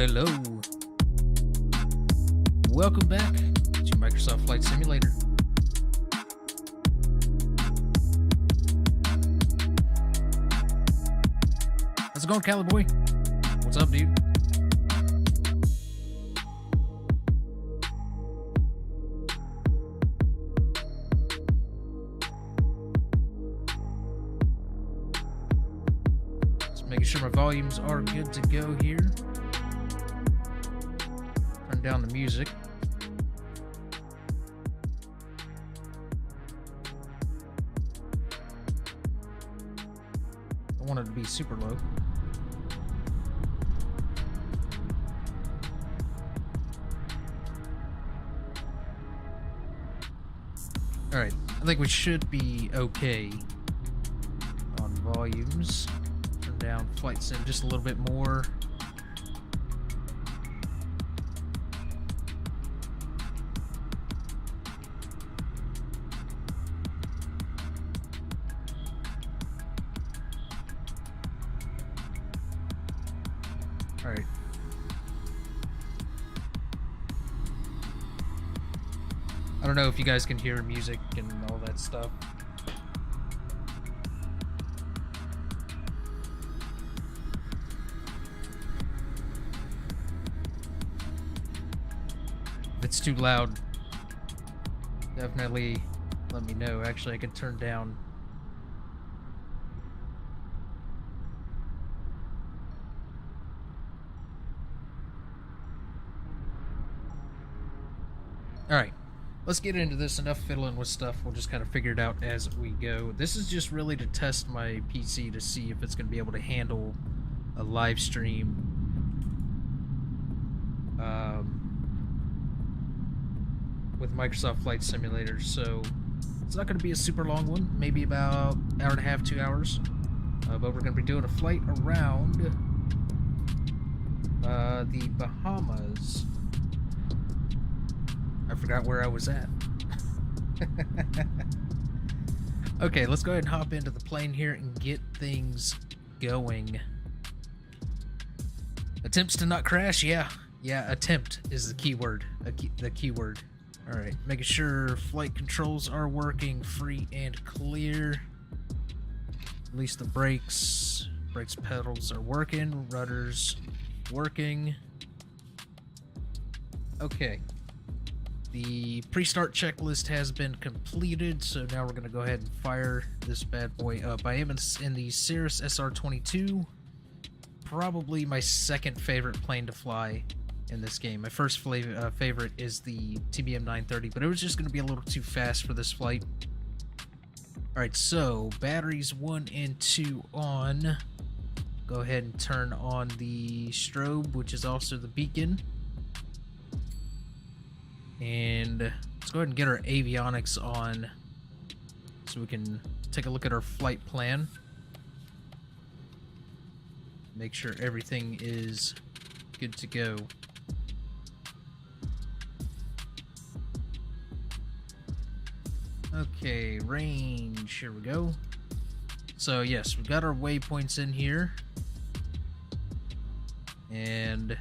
Hello. Welcome back to Microsoft Flight Simulator. How's it going, Cowboy? What's up, dude? Just making sure my volumes are good to go here. Turn down the music. I want it to be super low. Alright, I think we should be okay on volumes. Turn down flight sim just a little bit more. Alright. I don't know if you guys can hear music and all that stuff. If it's too loud, definitely let me know. Actually, I can turn down. Alright, let's get into this. Enough fiddling with stuff. We'll just kind of figure it out as we go. This is just really to test my PC to see if it's going to be able to handle a live stream. With Microsoft Flight Simulator. So it's not going to be a super long one. Maybe about an hour and a half, 2 hours. But we're going to be doing a flight around the Bahamas. I forgot where I was at. Okay, let's go ahead and hop into the plane here and get things going. Attempts to not crash? Yeah, attempt is the key word. The key word. Alright, making sure flight controls are working free and clear. At least the brakes pedals are working, rudders working. Okay. The pre-start checklist has been completed, so now we're going to go ahead and fire this bad boy up. I am in the Cirrus SR-22, probably my second favorite plane to fly in this game. My first favorite is the TBM 930, but it was just going to be a little too fast for this flight. Alright, so batteries 1 and 2 on. Go ahead and turn on the strobe, which is also the beacon. And let's go ahead and get our avionics on so we can take a look at our flight plan. Make sure everything is good to go. Okay, range, here we go. So yes, we've got our waypoints in here. And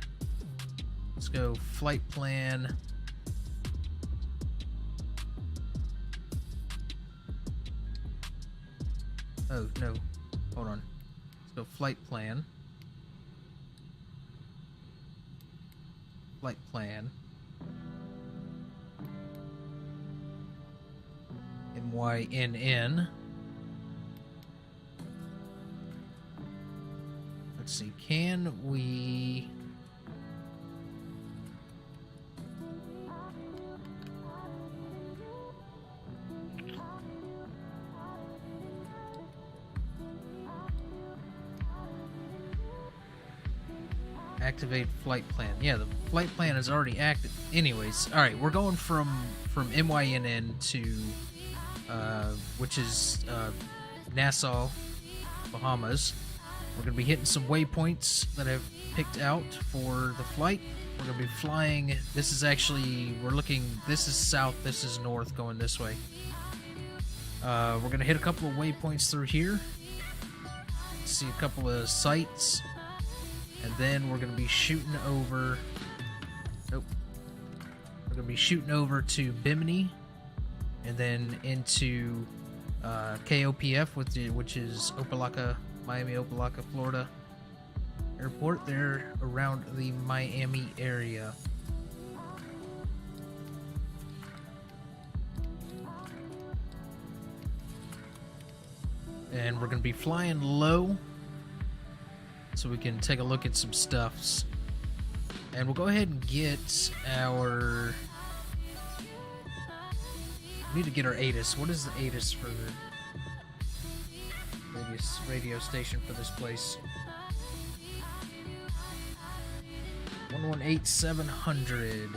let's go flight plan. Oh, no. Hold on. Let's go flight plan. Flight plan. MYNN. Let's see. Can we... activate flight plan. Yeah, the flight plan is already active. Anyways, all right, we're going from MYNN to which is Nassau, Bahamas. We're gonna be hitting some waypoints that I've picked out for the flight. We're gonna be flying. This is actually, this is south, this is north, going this way. We're gonna hit a couple of waypoints through here. See a couple of sites. And then we're going to be shooting over... Nope. We're going to be shooting over to Bimini. And then into KOPF, which is Miami Opelika, Florida Airport. They're around the Miami area. And we're going to be flying low so we can take a look at some stuffs. And we'll go ahead and get our... We need to get our ATIS. What is the ATIS for the radio station for this place? 118700.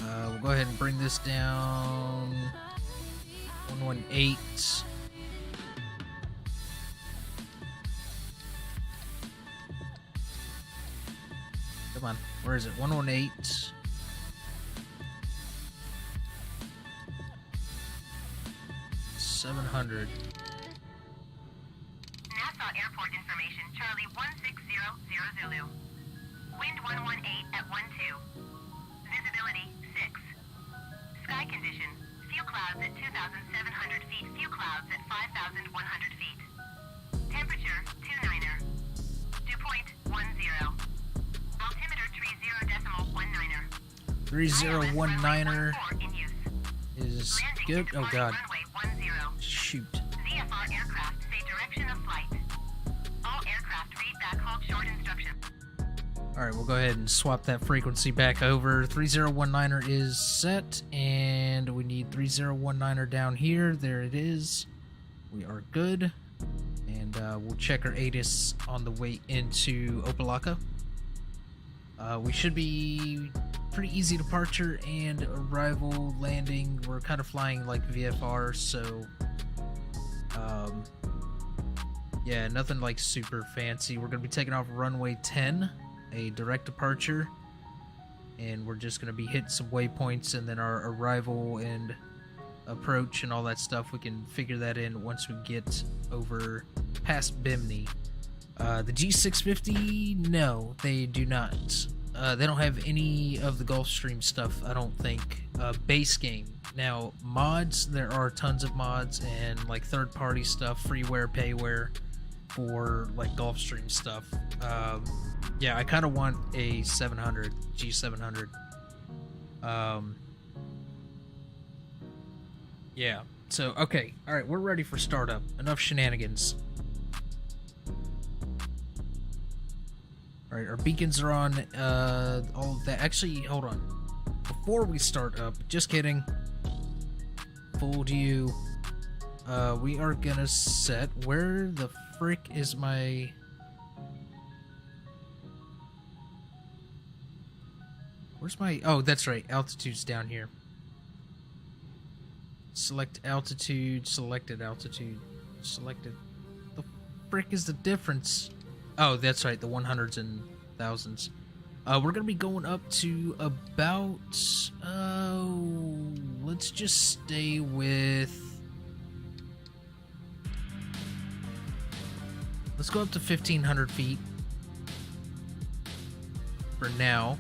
We'll go ahead and bring this down. 118. Come on, where is it? 118. 700. Nassau Airport information, Charlie 16000 Zulu. Wind 118 at 12. Visibility 6. Sky condition, few clouds at 2,700 feet, few clouds at 5,100 feet. Temperature 29er. Dew point 10. Altimeter 30.19er. 3019er is good. Oh god. Shoot. VFR aircraft say direction of flight. All aircraft read back hold short instruction. Alright, we'll go ahead and swap that frequency back over. 3019er is set, and we need 3019er down here. There it is. We are good. And we'll check our ATIS on the way into Opelika. We should be pretty easy departure and arrival landing. We're kind of flying like VFR, so yeah, nothing like super fancy. We're going to be taking off runway 10, a direct departure, and we're just going to be hitting some waypoints, and then our arrival and approach and all that stuff, we can figure that in once we get over past Bimini. The G650, no, they do not. They don't have any of the Gulfstream stuff, I don't think. Base game. Now, mods, there are tons of mods and like third-party stuff, freeware, payware for like Gulfstream stuff. Yeah, I kind of want a 700, G700. Yeah, so, okay. Alright, we're ready for startup. Enough shenanigans. Alright, our beacons are on, all of that. Actually, hold on. Before we start up, just kidding. Fooled you. We are gonna set, where the frick is my... Where's my, oh, that's right, altitude's down here. Select altitude, selected altitude, selected. The frick is the difference? Oh, that's right, the 100s and 1000s. We're gonna be going up to about, let's just stay with, let's go up to 1500 feet for now,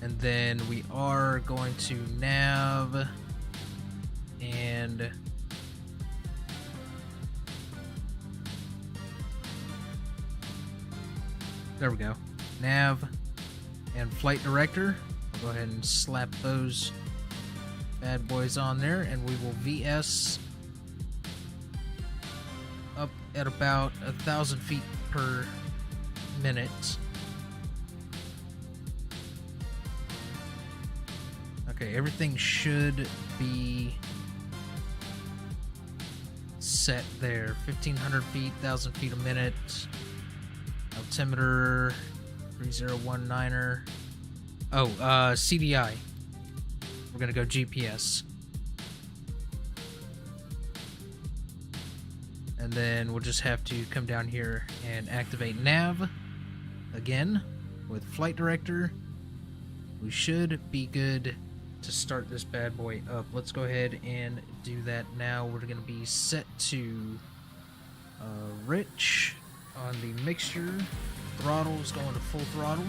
and then we are going to nav, and there we go. Nav and flight director. I'll go ahead and slap those bad boys on there, and we will VS up at about 1,000 feet per minute. Okay, everything should be set there. 1,500 feet, 1,000 feet a minute. Altimeter 3019er. Oh, CDI. We're gonna go GPS. And then we'll just have to come down here and activate nav again with flight director. We should be good to start this bad boy up. Let's go ahead and do that now. We're going to be set to rich on the mixture. Throttle is going to full throttle.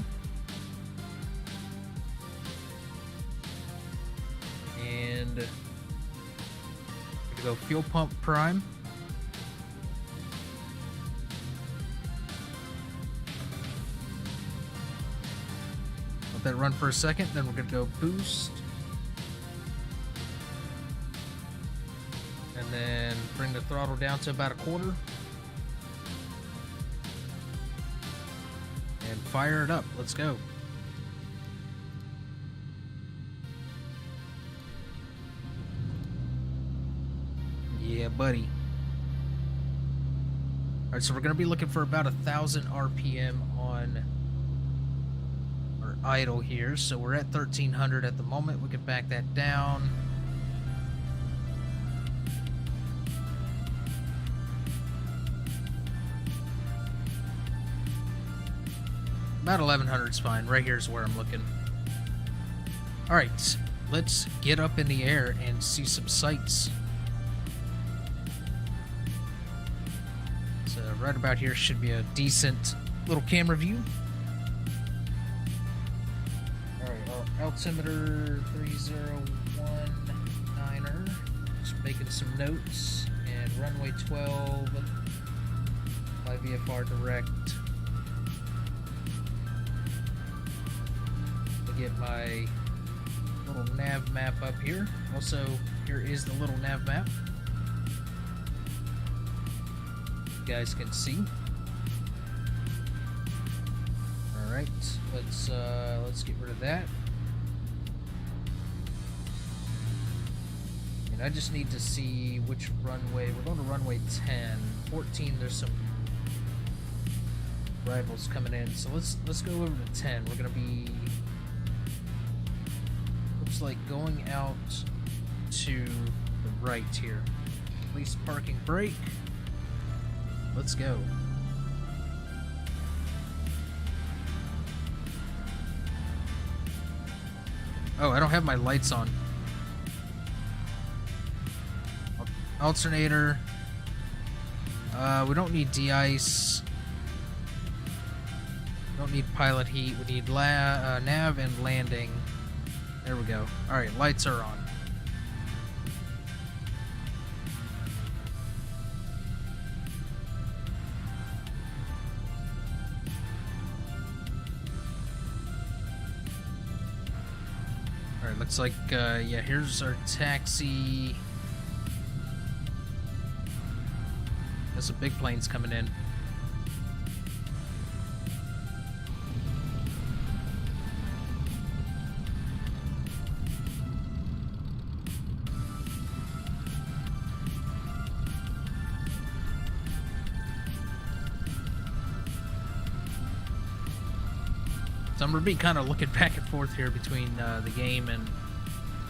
And we're going to go fuel pump prime. Let that run for a second, then we're going to go boost. And then bring the throttle down to about a quarter. And fire it up. Let's go. Yeah, buddy. Alright, so we're going to be looking for about 1,000 RPM on our idle here. So we're at 1,300 at the moment. We can back that down. About 1,100 is fine. Right here is where I'm looking. Alright, let's get up in the air and see some sights. So right about here should be a decent little camera view. Alright, our altimeter 3019er. Just making some notes. And runway 12. Fly VFR direct. Get my little nav map up here. Also, here is the little nav map. You guys can see. All right, let's get rid of that. And I just need to see which runway. We're going to runway 10. 14. There's some rivals coming in, so let's go over to 10. We're gonna be. Looks like going out to the right here. Police parking brake. Let's go. Oh, I don't have my lights on. Alternator. We don't need de-ice. Don't need pilot heat. We need nav and landing. There we go. Alright, lights are on. Alright, looks like, yeah, here's our taxi. There's some big planes coming in. So I'm going to be kind of looking back and forth here between the game and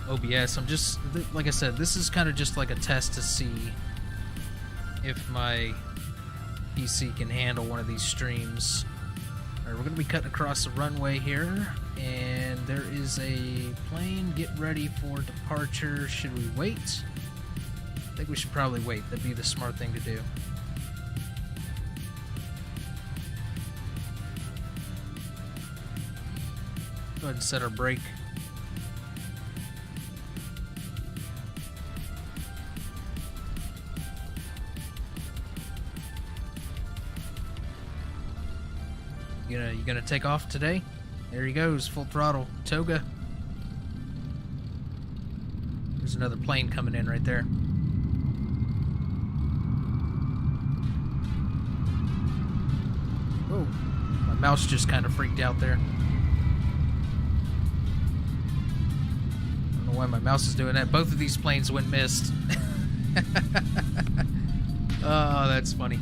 OBS. I'm just, like I said, this is kind of just like a test to see if my PC can handle one of these streams. Alright, we're going to be cutting across the runway here, and there is a plane. Get ready for departure. Should we wait? I think we should probably wait. That'd be the smart thing to do. Go ahead and set our brake. You gonna take off today? There he goes, full throttle, toga. There's another plane coming in right there. Oh, my mouse just kind of freaked out there. Why my mouse is doing that. Both of these planes went missed. Oh, that's funny.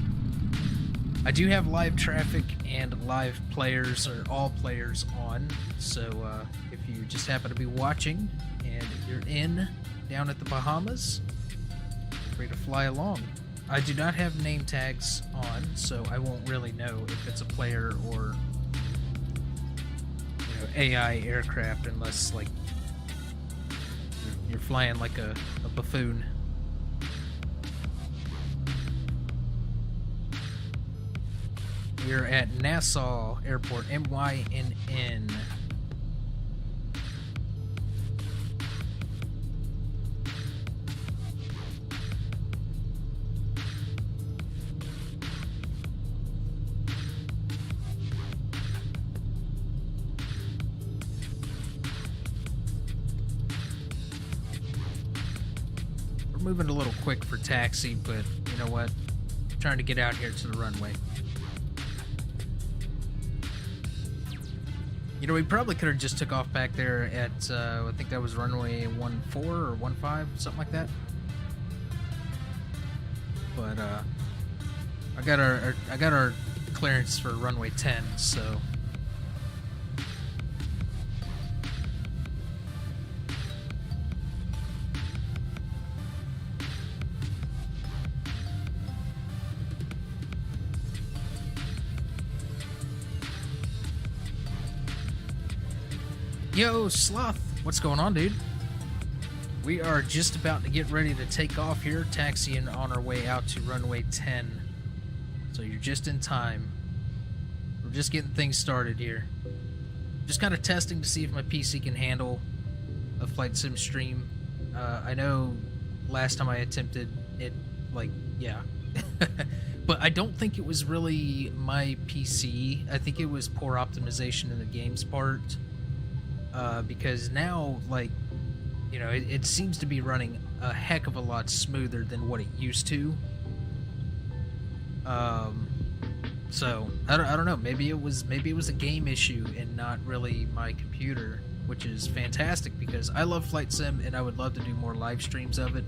I do have live traffic and live players, or all players, on. So if you just happen to be watching and you're down at the Bahamas, feel free to fly along. I do not have name tags on, so I won't really know if it's a player or AI aircraft, unless like You're flying like a buffoon. We're at Nassau Airport, MYNN. We're moving a little quick for taxi, but you know what? I'm trying to get out here to the runway. You know, we probably could have just took off back there at, I think that was runway 14 or 15, something like that. But I got our clearance for runway 10, so. Yo, Sloth, what's going on, dude? We are just about to get ready to take off here, taxiing on our way out to runway 10. So you're just in time. We're just getting things started here. Just kind of testing to see if my PC can handle a flight sim stream. I know last time I attempted it, like, yeah. But I don't think it was really my PC. I think it was poor optimization in the game's part. Because now, like, you know, it seems to be running a heck of a lot smoother than what it used to. So I don't know. Maybe it was a game issue and not really my computer, which is fantastic because I love Flight Sim and I would love to do more live streams of it.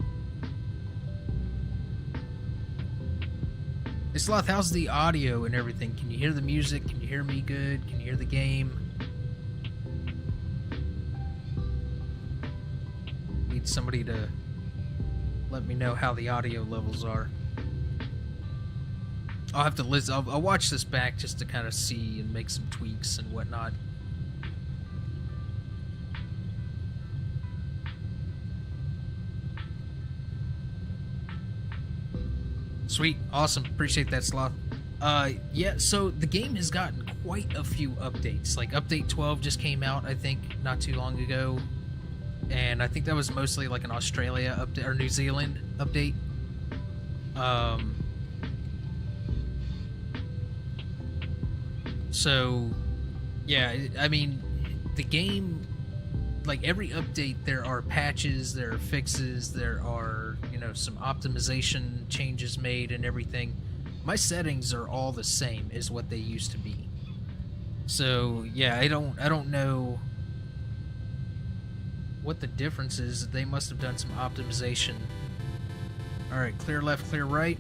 Hey Sloth, how's the audio and everything? Can you hear the music? Can you hear me good? Can you hear the game? Need somebody to let me know how the audio levels are. I'll have to listen. I'll watch this back just to kind of see and make some tweaks and whatnot. Sweet, awesome, appreciate that, Sloth. Yeah, so the game has gotten quite a few updates. Like update 12 just came out, I think, not too long ago. And I think that was mostly like an Australia update or New Zealand update. So, yeah, I mean, the game, like every update, there are patches, there are fixes, there are, you know, some optimization changes made and everything. My settings are all the same as what they used to be. So, yeah, I don't know what the difference is. They must have done some optimization. Alright, clear left, clear right.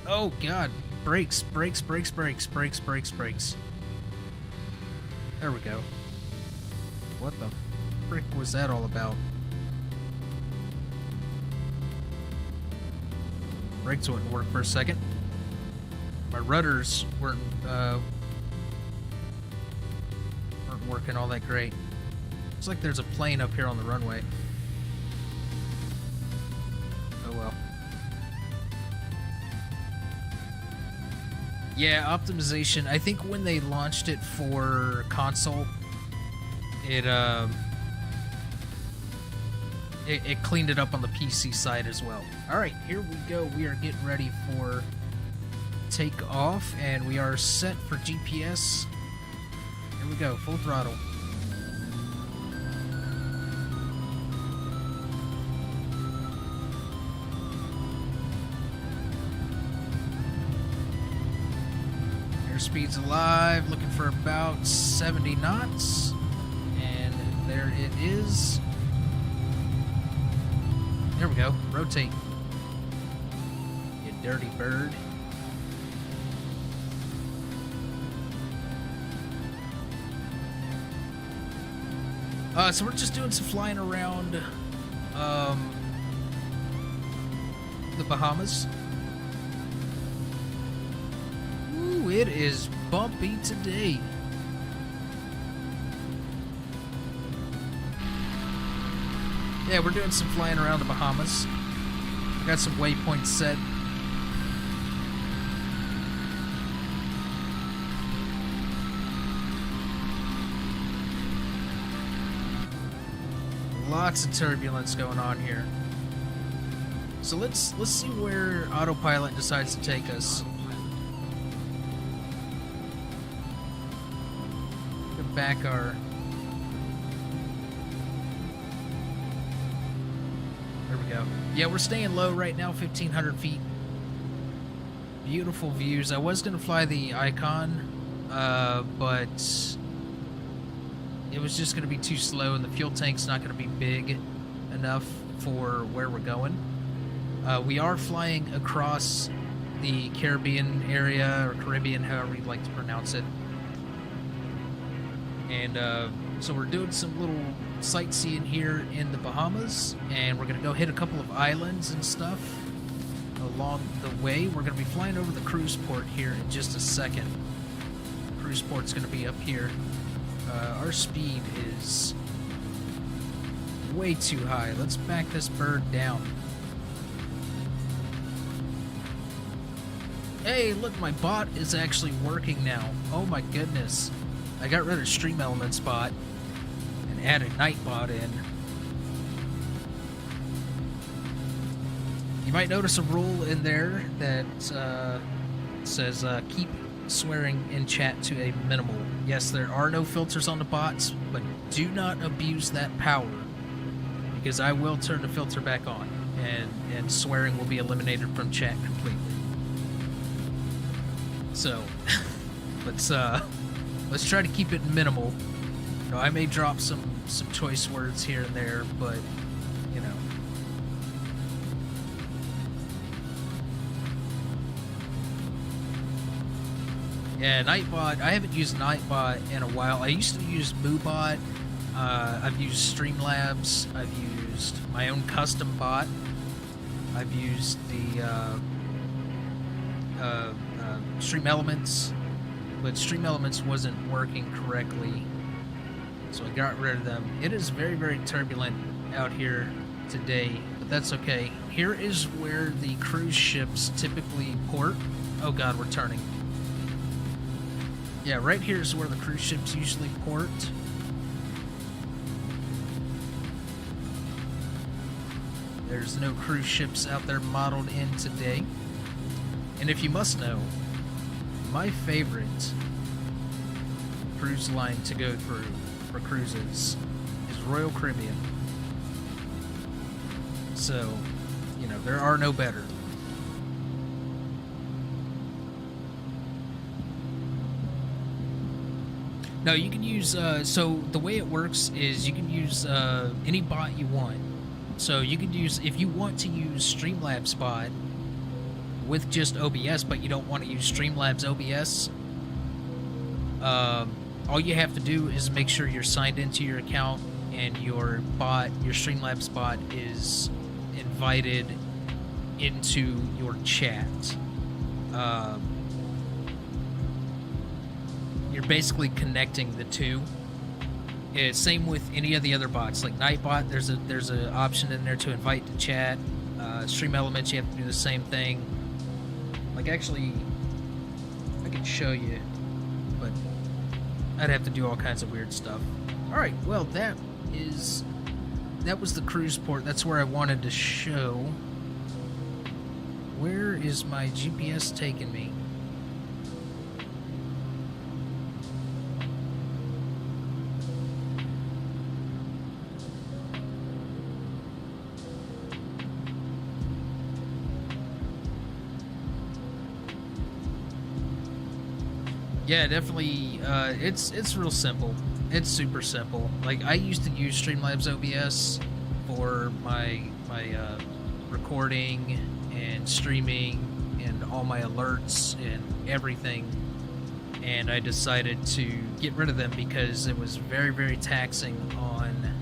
Oh god, brakes. There we go. What the frick was that all about? Brakes wouldn't work for a second. My rudders weren't working all that great. Looks like there's a plane up here on the runway. Oh well. Yeah, optimization. I think when they launched it for console, it cleaned it up on the PC side as well. Alright, here we go. We are getting ready for takeoff, and we are set for GPS. Here we go, full throttle. Airspeed's alive, looking for about 70 knots, and there it is. There we go, rotate. You dirty bird. So we're just doing some flying around the Bahamas. Ooh, it is bumpy today. Yeah, we're doing some flying around the Bahamas. I got some waypoints set. Lots of turbulence going on here. So let's see where autopilot decides to take us. Get back our. There we go. Yeah, we're staying low right now, 1,500 feet. Beautiful views. I was gonna fly the Icon, but it was just gonna be too slow, and the fuel tank's not gonna be big enough for where we're going. We are flying across the Caribbean area, or Caribbean, however you'd like to pronounce it. And so we're doing some little sightseeing here in the Bahamas, and we're going to go hit a couple of islands and stuff along the way. We're going to be flying over the cruise port here in just a second. Cruise port's going to be up here. Our speed is way too high. Let's back this bird down. Hey, look, my bot is actually working now. Oh my goodness. I got rid of Stream Elements bot and added Nightbot in. You might notice a rule in there that says keep swearing in chat to a minimal. Yes, there are no filters on the bots, but do not abuse that power, because I will turn the filter back on, and swearing will be eliminated from chat completely. So, let's try to keep it minimal. You know, I may drop some choice words here and there, but you know. Yeah, Nightbot. I haven't used Nightbot in a while. I used to use MooBot. I've used Streamlabs. I've used my own custom bot. I've used the Stream Elements, but Stream Elements wasn't working correctly, so I got rid of them. It is very, very turbulent out here today, but that's okay. Here is where the cruise ships typically port. Oh god, we're turning. Yeah, right here is where the cruise ships usually port. There's no cruise ships out there modeled in today. And if you must know, my favorite cruise line to go through for cruises is Royal Caribbean. So, you know, there are no better. No, you can use, so the way it works is you can use any bot you want. So you can use, if you want to use Streamlabs bot with just OBS, but you don't want to use Streamlabs OBS, all you have to do is make sure you're signed into your account and your bot, your Streamlabs bot, is invited into your chat. You're basically connecting the two. Same with any of the other bots, like Nightbot. There's a option in there to invite to chat. Stream Elements, you have to do the same thing. Like, actually, I can show you, but I'd have to do all kinds of weird stuff. All right, well, that was the cruise port. That's where I wanted to show. Where is my GPS taking me? Yeah, definitely. It's real simple. It's super simple. Like, I used to use Streamlabs OBS for my recording and streaming and all my alerts and everything, and I decided to get rid of them because it was very, very taxing on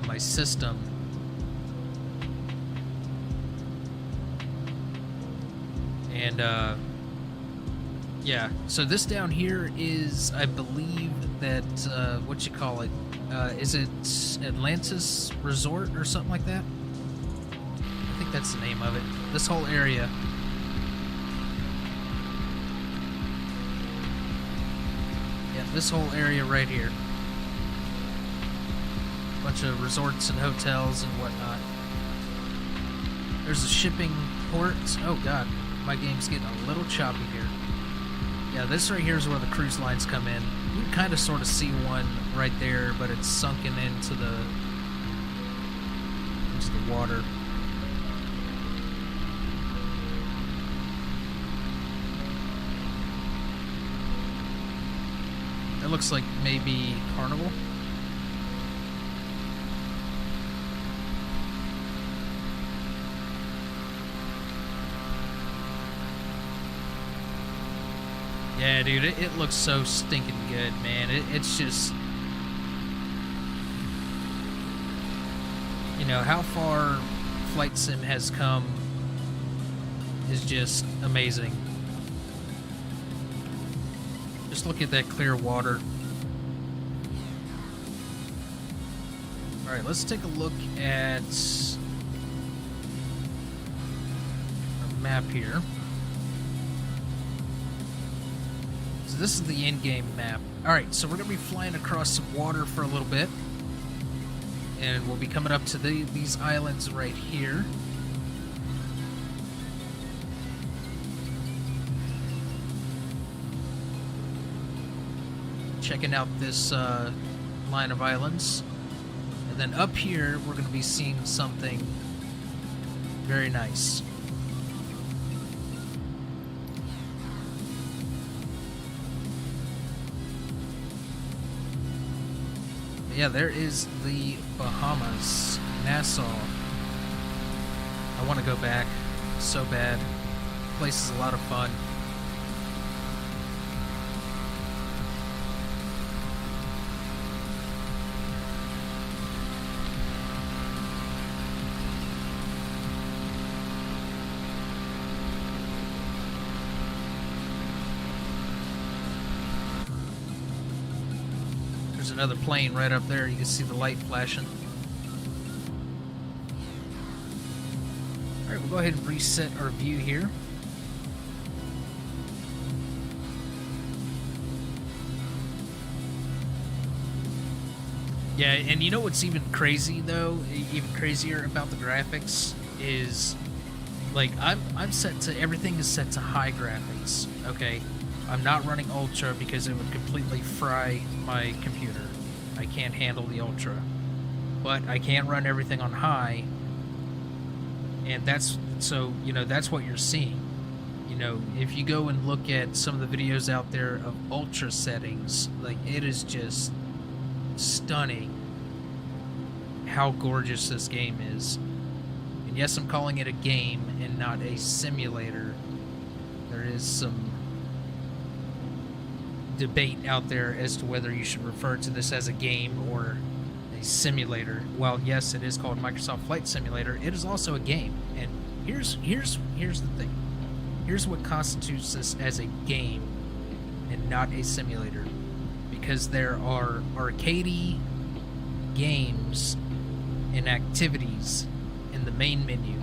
my system. And Yeah, so this down here is, I believe that, what you call it? Is it Atlantis Resort or something like that? I think that's the name of it. This whole area. Yeah, this whole area right here. Bunch of resorts and hotels and whatnot. There's a shipping port. Oh god, my game's getting a little choppy here. Yeah, this right here is where the cruise lines come in. You can kind of sort of see one right there, but it's sunken into the water. That looks like maybe Carnival. Yeah, dude, it looks so stinking good, man. It's just... You know, how far Flight Sim has come is just amazing. Just look at that clear water. Alright, let's take a look at our map here. So this is the in-game map. Alright, so we're going to be flying across some water for a little bit. And we'll be coming up to these islands right here. Checking out this line of islands. And then up here, we're going to be seeing something very nice. Yeah, there is the Bahamas, Nassau. I want to go back so bad. The place is a lot of fun. Another plane right up there. You can see the light flashing. Alright, we'll go ahead and reset our view here. Yeah, and you know what's even crazy though? Even crazier about the graphics is, like, I'm set to, everything is set to high graphics, okay? I'm not running Ultra because it would completely fry my computer. I can't handle the Ultra. But I can run everything on high. And that's, so, you know, that's what you're seeing. You know, if you go and look at some of the videos out there of Ultra settings, like, it is just stunning how gorgeous this game is. And yes, I'm calling it a game and not a simulator. There is some debate out there as to whether you should refer to this as a game or a simulator. Well, yes, it is called Microsoft Flight Simulator. It is also a game, and here's the thing. Here's what constitutes this as a game and not a simulator, because there are arcadey games and activities in the main menu.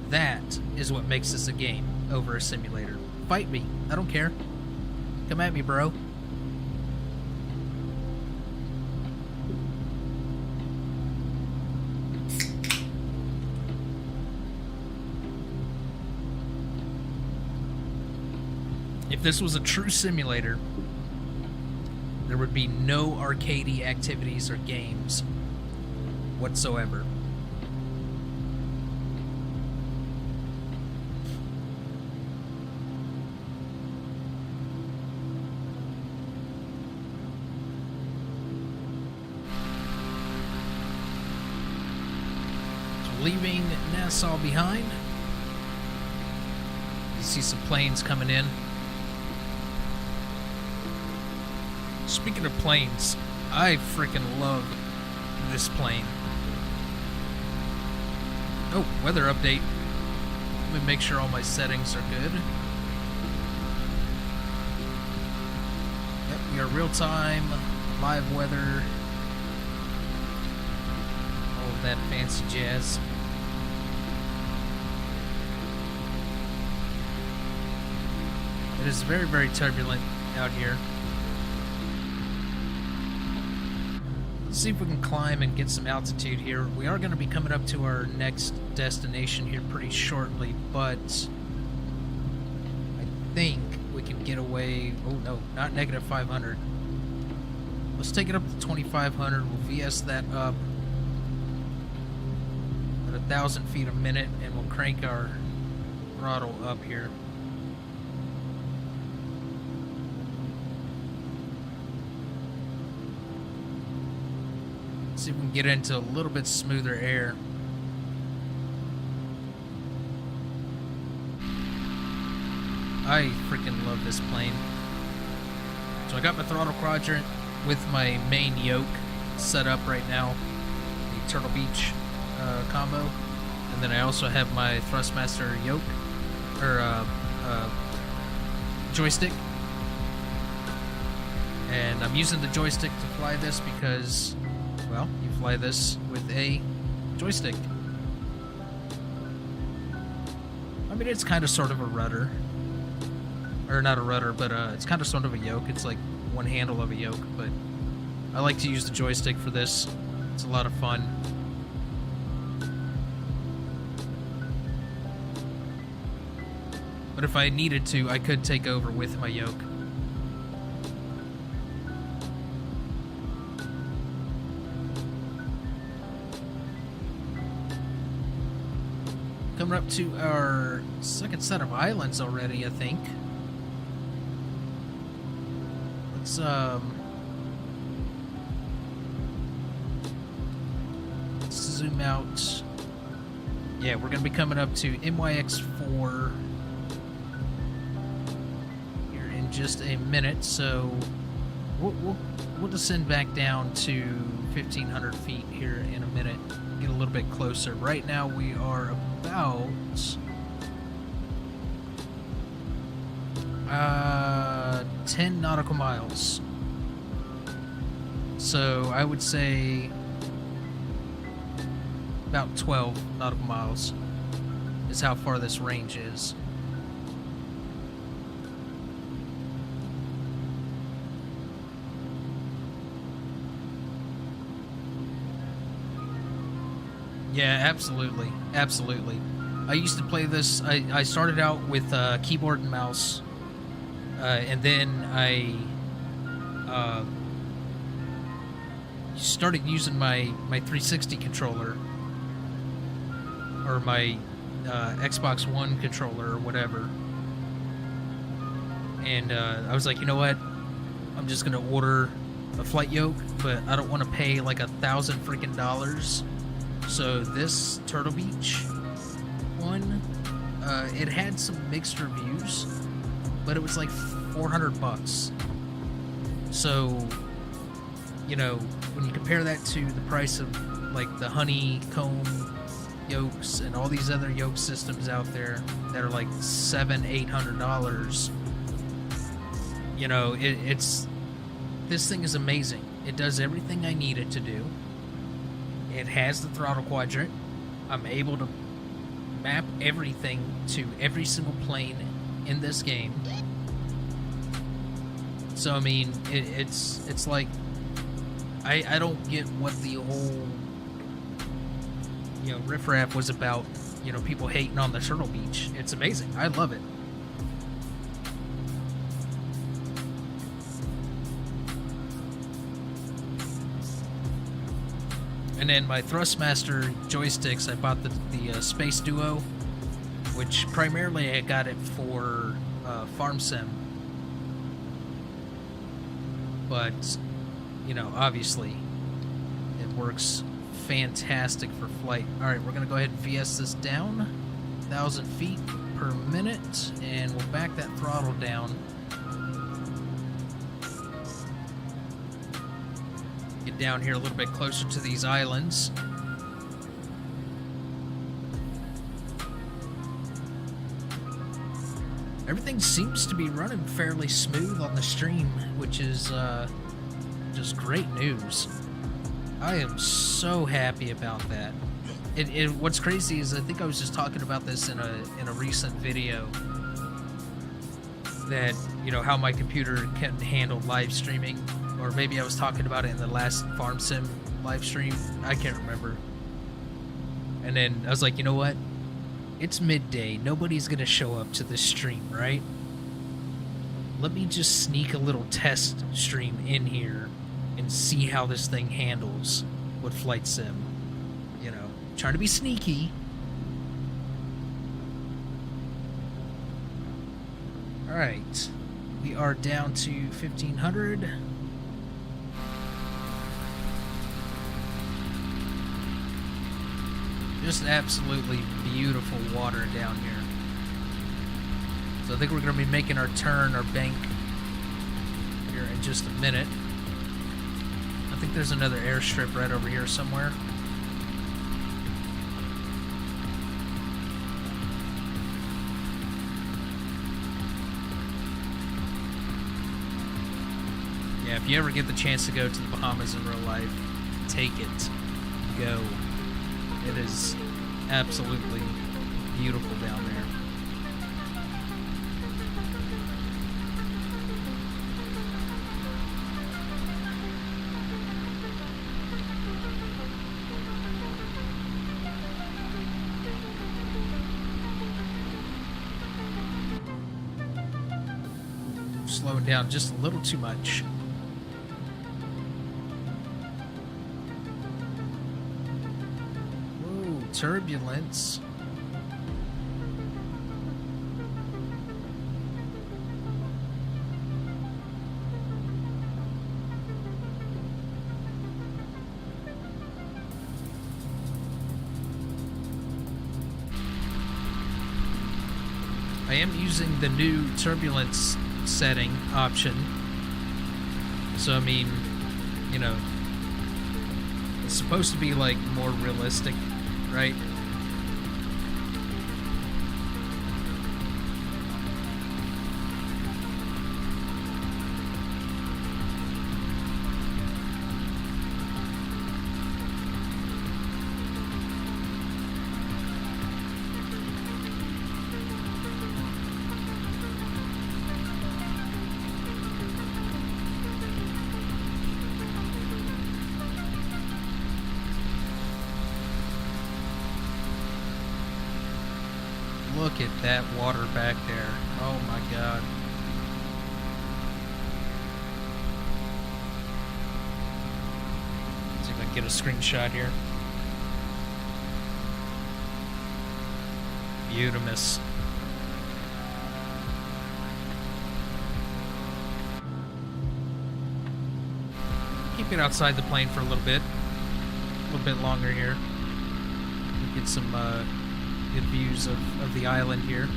That is what makes this a game over a simulator. Fight me, I don't care. Come at me, bro. If this was a true simulator, there would be no arcadey activities or games whatsoever. Leaving Nassau behind. You see some planes coming in. Speaking of planes, I freaking love this plane. Oh, weather update. Let me make sure all my settings are good. our real-time, live weather, all of that fancy jazz. It is very, very turbulent out here. Let's see if we can climb and get some altitude here. We are going to be coming up to our next destination here pretty shortly, but I think we can get away. Oh no, not negative 500. Let's take it up to 2500. We'll VS that up at 1,000 feet a minute, and we'll crank our throttle up here. See if we can get into a little bit smoother air. I freaking love this plane. So I got my throttle quadrant with my main yoke set up right now, the Turtle Beach combo, and then I also have my Thrustmaster yoke or joystick, and I'm using the joystick to fly this because, well, you fly this with a joystick. I mean, it's kind of sort of a rudder. Or not a rudder, but it's kind of sort of a yoke. It's like one handle of a yoke, but I like to use the joystick for this. It's a lot of fun. But if I needed to, I could take over with my yoke. Coming up to our second set of islands already, I think. Let's zoom out. Yeah, we're gonna be coming up to MYX4 here in just a minute, so we'll descend back down to 1,500 feet here in a minute. Get a little bit closer. Right now we are about 10 nautical miles. So I would say about 12 nautical miles is how far this range is. Yeah, absolutely. Absolutely. I used to play this. I started out with keyboard and mouse, and then I started using my 360 controller, or my Xbox One controller, or whatever. And I was like, you know what? I'm just gonna order a flight yoke, but I don't want to pay like $1,000 freaking dollars. So this Turtle Beach one, it had some mixed reviews, but it was like $400. So, you know, when you compare that to the price of like the honeycomb yokes and all these other yoke systems out there that are like $700-800, you know, it's this thing is amazing. It does everything I need it to do. It has the throttle quadrant. I'm able to map everything to every single plane in this game. So I mean, it's like I don't get what the whole, you know, riffraff was about. You know, people hating on the Turtle Beach. It's amazing. I love it. And then my Thrustmaster joysticks, I bought the Space Duo, which primarily I got it for Farm Sim. But, you know, obviously, it works fantastic for flight. Alright, we're going to go ahead and VS this down, 1,000 feet per minute, and we'll back that throttle down. Get down here a little bit closer to these islands. everything seems to be running fairly smooth on the stream, which is just great news. I am so happy about that. What's crazy is I think I was just talking about this in a recent video, that, you know, how my computer can handle live streaming, or maybe I was talking about it in the last Farm Sim live stream. I can't remember. And then I was like, you know what? It's midday. Nobody's gonna show up to this stream, right? Let me just sneak a little test stream in here and see how this thing handles with Flight Sim. You know, trying to be sneaky. Alright, we are down to 1500. Just absolutely beautiful water down here. So I think we're going to be making our turn, our bank, here in just a minute. I think there's another airstrip right over here somewhere. Yeah, if you ever get the chance to go to the Bahamas in real life, take it. Go. It is absolutely beautiful down there. Slowing down just a little too much. Turbulence. I am using the new turbulence setting option. So I mean, you know, it's supposed to be like more realistic, right? Look at that water back there. Oh my God. See if I can get a screenshot here. Beautimous. Keep it outside the plane for a little bit longer here. Get some good views of the island here.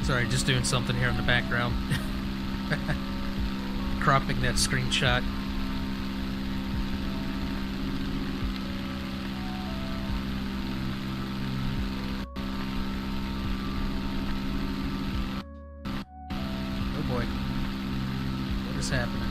Sorry, just doing something here in the background. Cropping that screenshot. Oh boy. What is happening?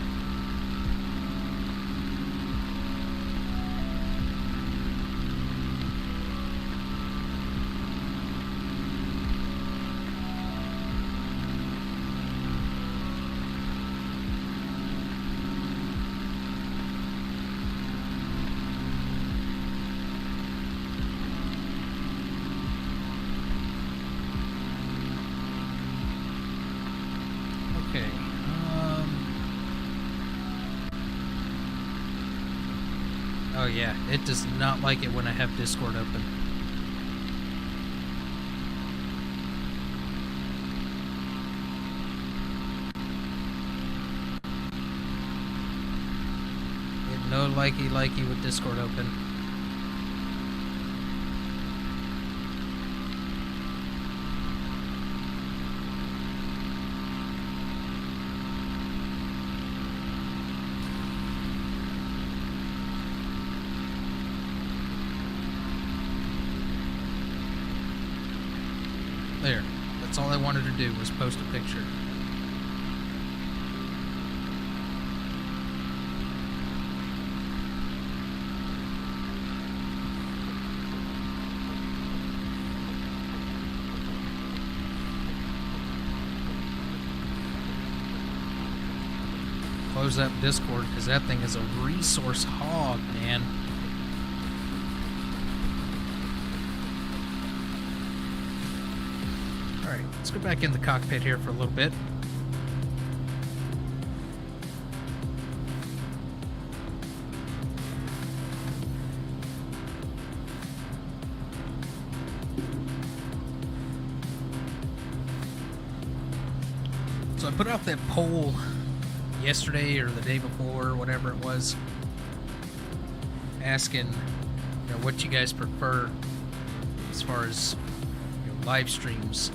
Oh yeah, it does not like it when I have Discord open. It no likey with Discord open. There. That's all I wanted to do was post a picture. Close that Discord because that thing is a resource hog, man. Alright, let's go back in the cockpit here for a little bit. So I put out that poll yesterday or the day before, or whatever it was, asking, what you guys prefer as far as live streams.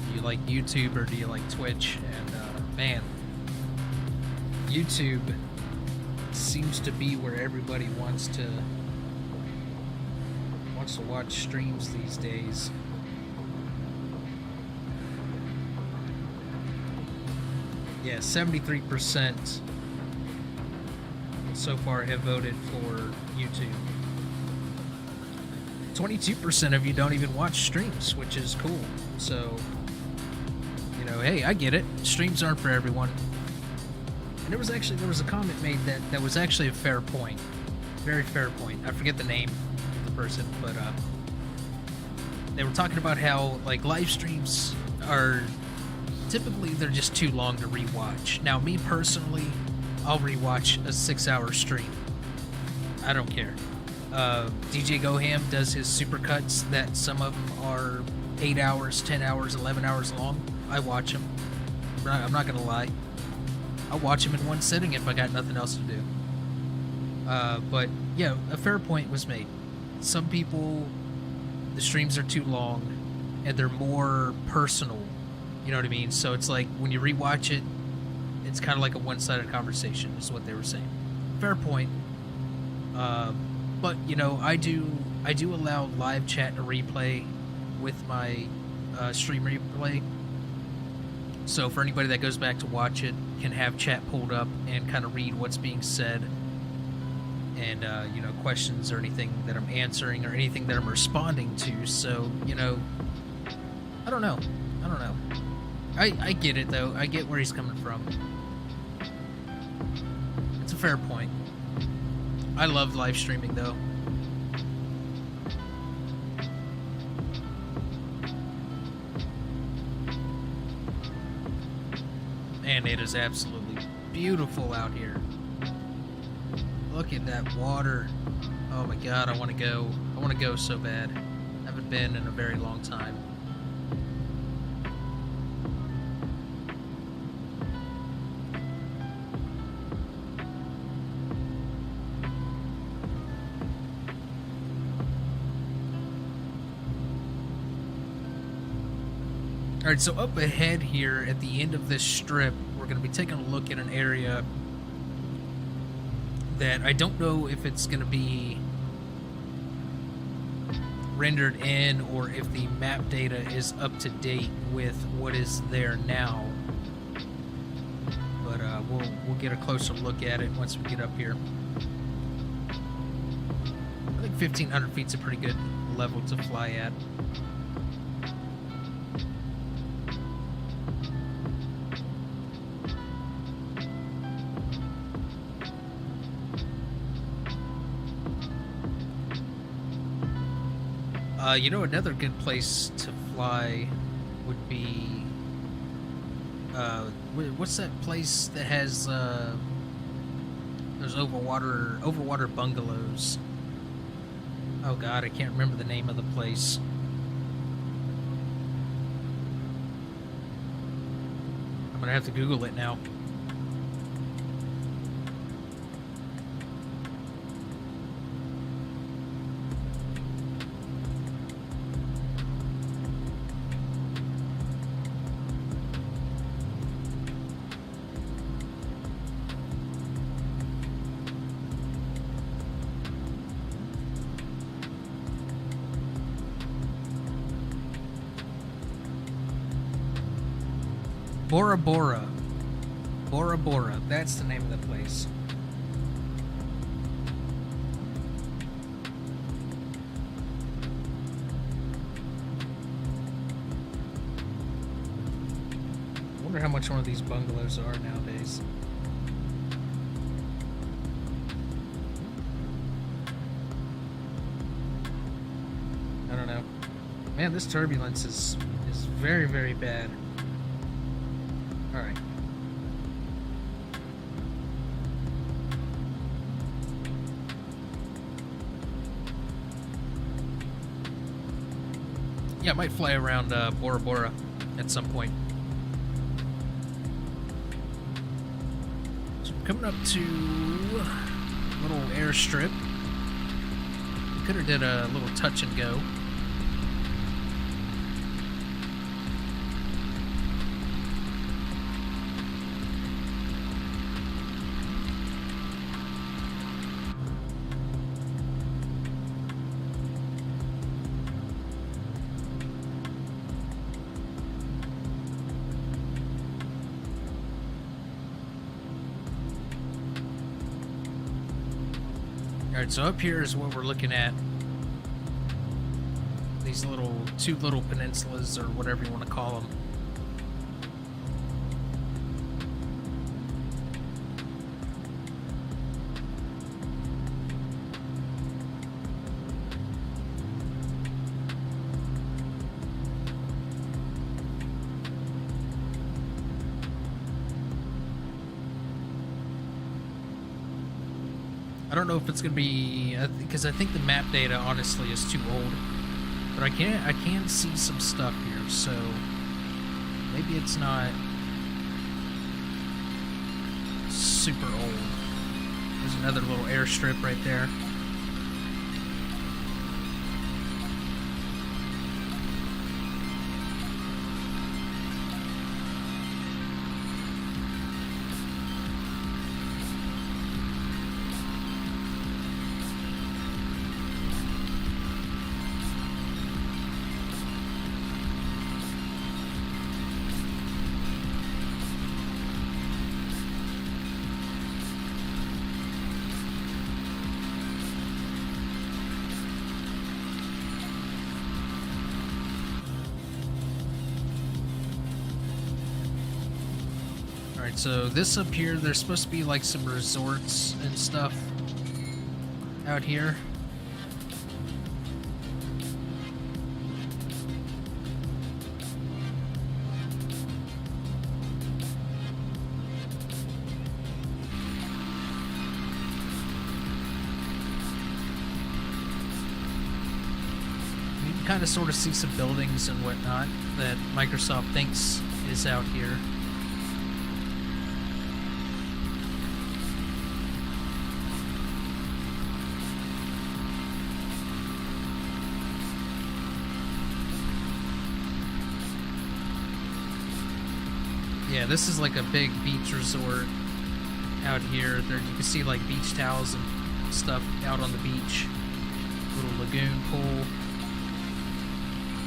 Do you like YouTube or do you like Twitch? And man, YouTube seems to be where everybody wants to watch streams these days. Yeah, 73% so far have voted for YouTube. 22% of you don't even watch streams, which is cool. So, hey, I get it. Streams aren't for everyone. And there was a comment made that was actually a fair point. Very fair point. I forget the name of the person, but they were talking about how live streams are typically they're just too long to rewatch. Now, me personally, I'll rewatch a 6-hour stream. I don't care. DJ Goham does his supercuts that some of them are 8 hours, 10 hours, 11 hours long. I watch them. I'm not gonna lie. I'll watch them in one sitting if I got nothing else to do. But yeah, a fair point was made. Some people, the streams are too long and they're more personal. You know what I mean? So it's like when you rewatch it, it's kind of like a one-sided conversation is what they were saying. Fair point. But I do allow live chat to replay with my stream replay. So for anybody that goes back to watch it, can have chat pulled up and kind of read what's being said, and questions or anything that I'm answering or anything that I'm responding to. So I don't know. I get it though. I get where he's coming from. It's a fair point. I love live streaming though. And it is absolutely beautiful out here. Look at that water. Oh my god, I want to go. I want to go so bad. Haven't been in a very long time. Alright, so up ahead here at the end of this strip, we're going to be taking a look at an area that I don't know if it's going to be rendered in or if the map data is up to date with what is there now. But we'll get a closer look at it once we get up here. I think 1,500 feet's a pretty good level to fly at. Another good place to fly would be, what's that place that has, those There's overwater bungalows. Oh god, I can't remember the name of the place. I'm gonna have to Google it now. Bora Bora. Bora Bora. That's the name of the place. I wonder how much one of these bungalows are nowadays. I don't know. Man, this turbulence is very, very bad. Alright. Yeah, I might fly around Bora Bora at some point. So we're coming up to a little airstrip. We could have did a little touch and go. Alright, so up here is what we're looking at. These two little peninsulas, or whatever you want to call them. I don't know if it's gonna be because I think the map data honestly is too old, but I can see some stuff here, so maybe it's not super old. There's another little airstrip right there. Alright, so this up here, there's supposed to be like some resorts and stuff out here. You can kind of sort of see some buildings and whatnot that Microsoft thinks is out here. Yeah, this is like a big beach resort out here. There you can see like beach towels and stuff out on the beach. Little lagoon pool.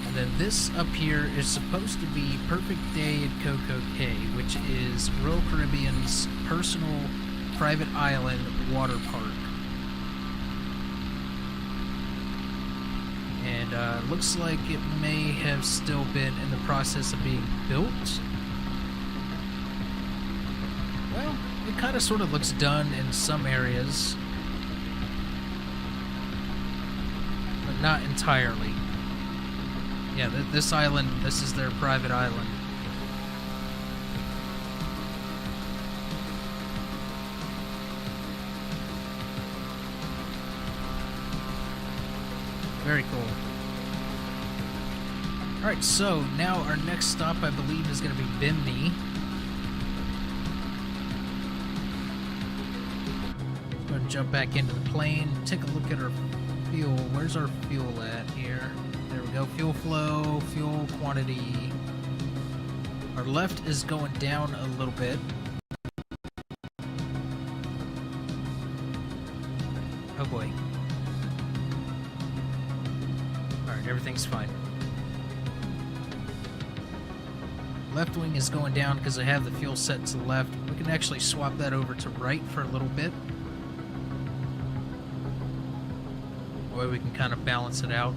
And then this up here is supposed to be Perfect Day at Coco Cay, which is Royal Caribbean's personal private island water park. And looks like it may have still been in the process of being built. Well, it kind of sort of looks done in some areas, but not entirely. Yeah, this island, this is their private island. Very cool. Alright, so now our next stop, I believe, is going to be Bimini. Go ahead and jump back into the plane. Take a look at our fuel. Where's our fuel at here? There we go. Fuel flow, fuel quantity. Our left is going down a little bit. Oh boy. Alright, everything's fine. Left wing is going down because I have the fuel set to the left. We can actually swap that over to right for a little bit. That way we can kind of balance it out.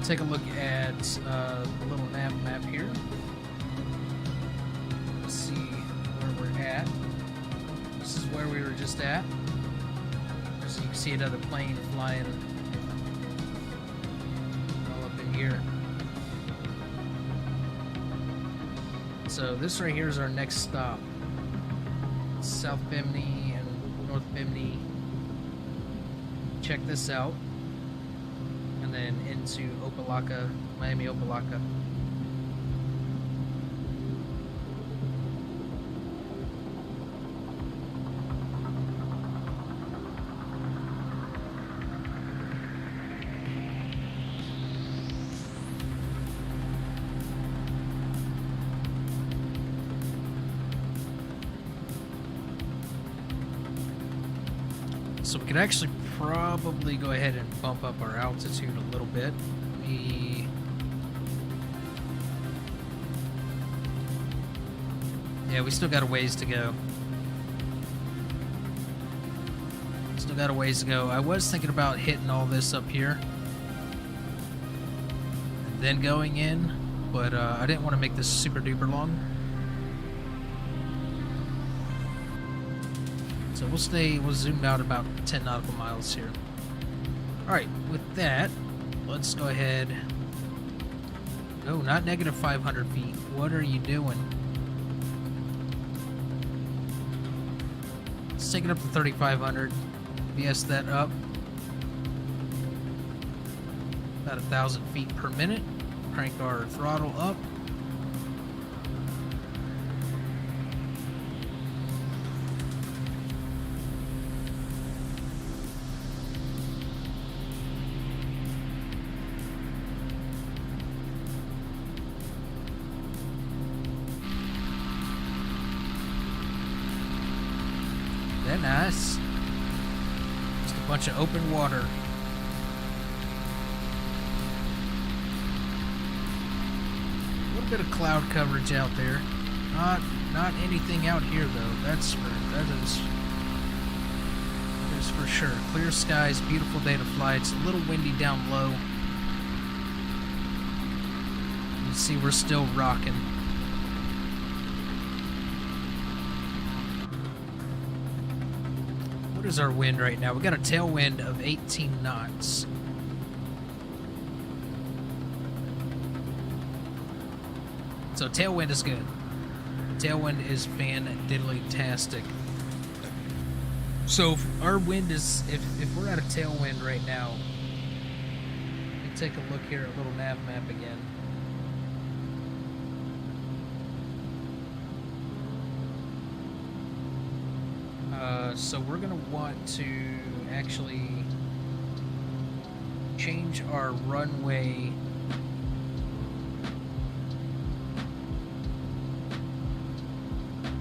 Take a look at the little nav map here. Let's see where we're at. This is where we were just at. So you can see another plane flying all up in here. So this right here is our next stop. South Bimini and North Bimini. Check this out. And then into Opelika, Miami Opelika. So we could actually probably go ahead and bump up our altitude a little bit. Yeah, we still got a ways to go. Still got a ways to go. I was thinking about hitting all this up here and then going in, but I didn't want to make this super duper long. So we'll zoom out about 10 nautical miles here. Alright, with that, let's go ahead. No, not negative 500 feet. What are you doing? Let's take it up to 3,500. BS that up. About 1,000 feet per minute. Crank our throttle up. They're nice. Just a bunch of open water. A little bit of cloud coverage out there. Not anything out here though. That is for sure. Clear skies, beautiful day to fly. It's a little windy down low. You can see we're still rocking. What is our wind right now? We got a tailwind of 18 knots. So tailwind is good. Tailwind is fan-diddly-tastic. So if our wind is, if we're at a tailwind right now, we can take a look here at a little nav map again. So we're going to want to actually change our runway.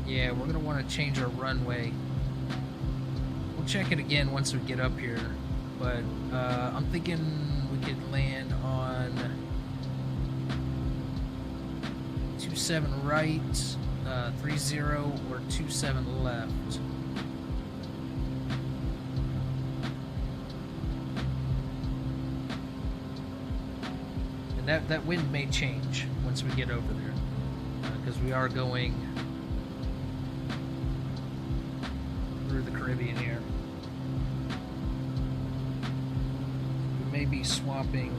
Yeah, we're going to want to change our runway. We'll check it again once we get up here, but I'm thinking we could land on 27 right, 30 or 27 left. That wind may change once we get over there, because we are going through the Caribbean here. We may be swapping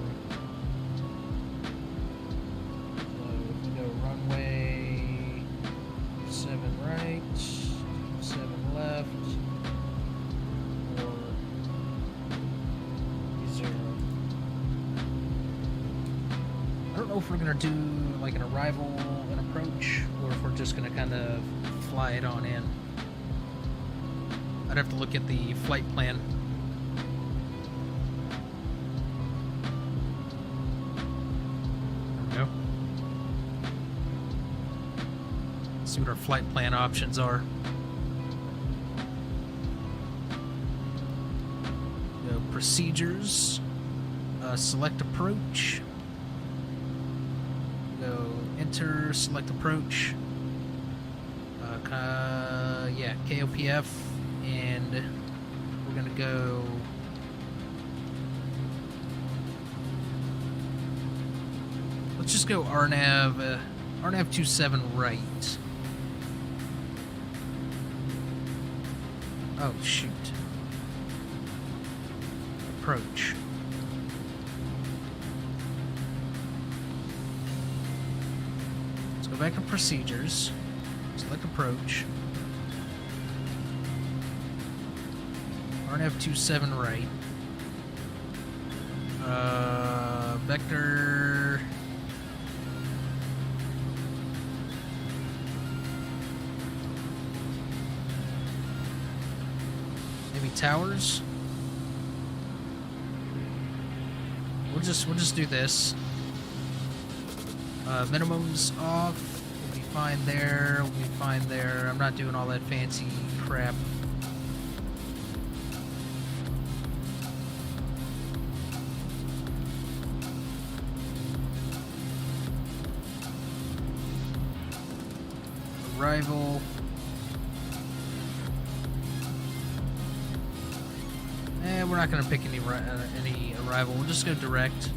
know if we're gonna do like an arrival and approach, or if we're just gonna kind of fly it on in. I'd have to look at the flight plan. There we go. See what our flight plan options are. Go procedures. Select approach. Go enter, select approach. Yeah, KOPF, and we're gonna go. Let's just go RNAV 27 right. Oh shoot. Approach. Go back to procedures, select approach, RNAV 27 right, vector, maybe towers. We'll just do this. Minimums off. We'll be fine there. We'll be fine there. I'm not doing all that fancy crap. Arrival. We're not going to pick any arrival. We'll just go direct.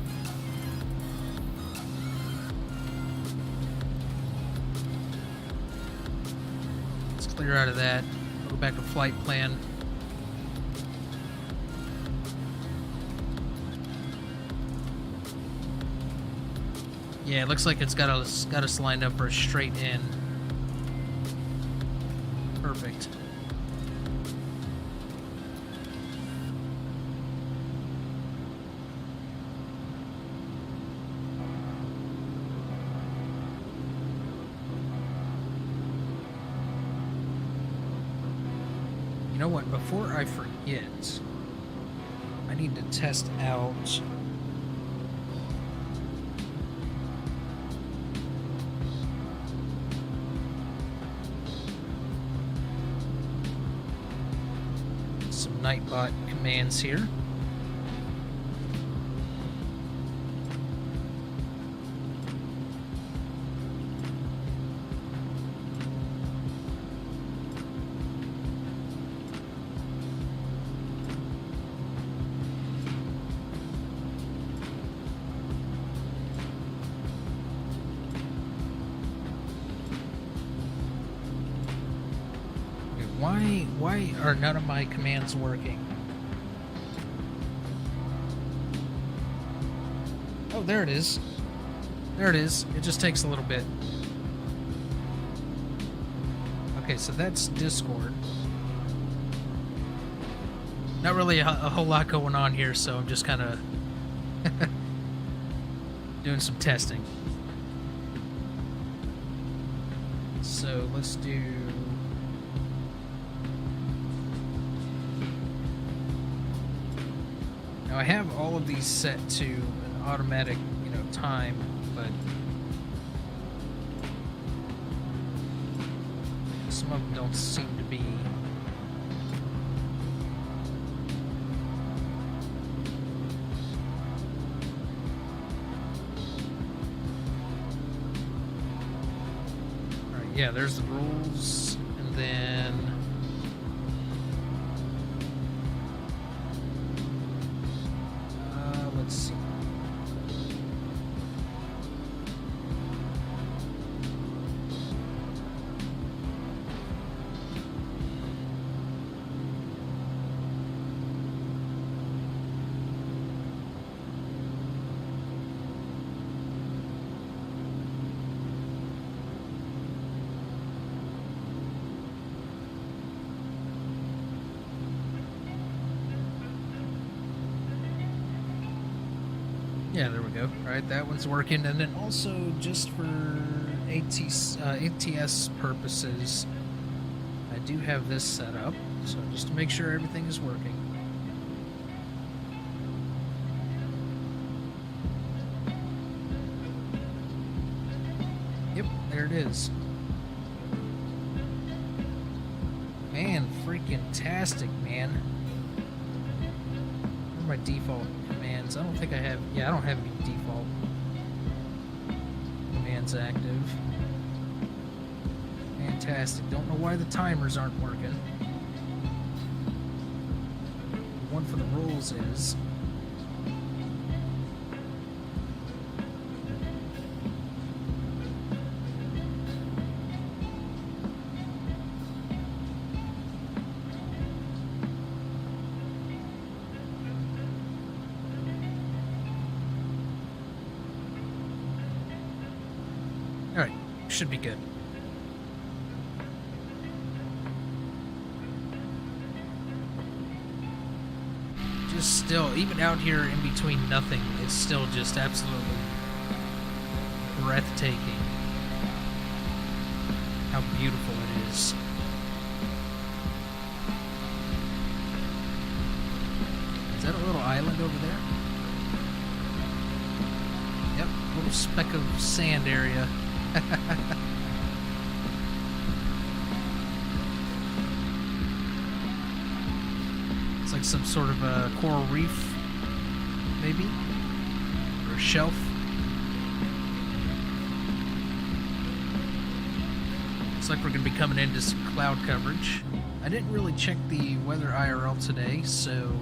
Clear out of that. Go back to flight plan. Yeah, it looks like it's got us lined up for a straight in. Perfect. You know what? Before I forget, I need to test out some Nightbot commands here. Why are none of my commands working? Oh, there it is. There it is. It just takes a little bit. Okay, so that's Discord. Not really a whole lot going on here, so I'm just kind of doing some testing. So let's do... Now I have all of these set to an automatic, time, but some of them don't seem to be. All right, yeah, there's the rules, and then. Let's see. Yeah, there we go. All right, that one's working. And then also, just for ATS purposes, I do have this set up. So just to make sure everything is working. Yep, there it is. Man, freaking tastic, man. What are my default commands? I don't think I have... Yeah, I don't have any default commands active. Fantastic. Don't know why the timers aren't working. One for the rules is... Alright, should be good. Just still, even out here in between nothing, it's still just absolutely breathtaking how beautiful it is. Is that a little island over there? Yep, little speck of sand area. It's like some sort of a coral reef, maybe? Or a shelf? Looks like we're going to be coming into some cloud coverage. I didn't really check the weather IRL today, so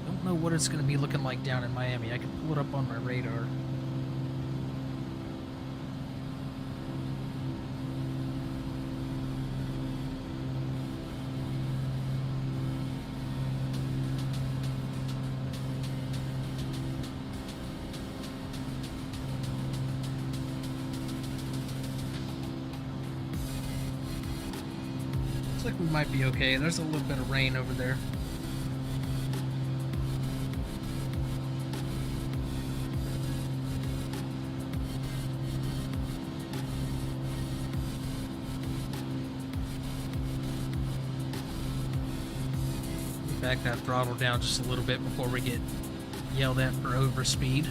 don't know what it's going to be looking like down in Miami. I can pull it up on my radar. Looks like we might be okay. There's a little bit of rain over there. Back that throttle down just a little bit before we get yelled at for overspeed.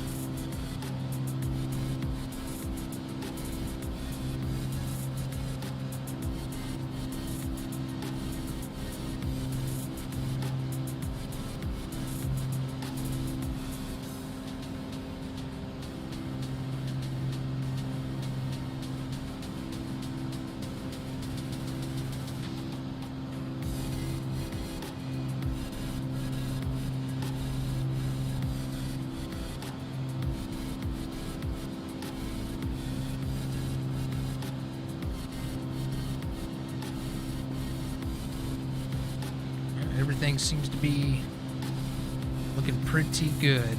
Everything seems to be looking pretty good.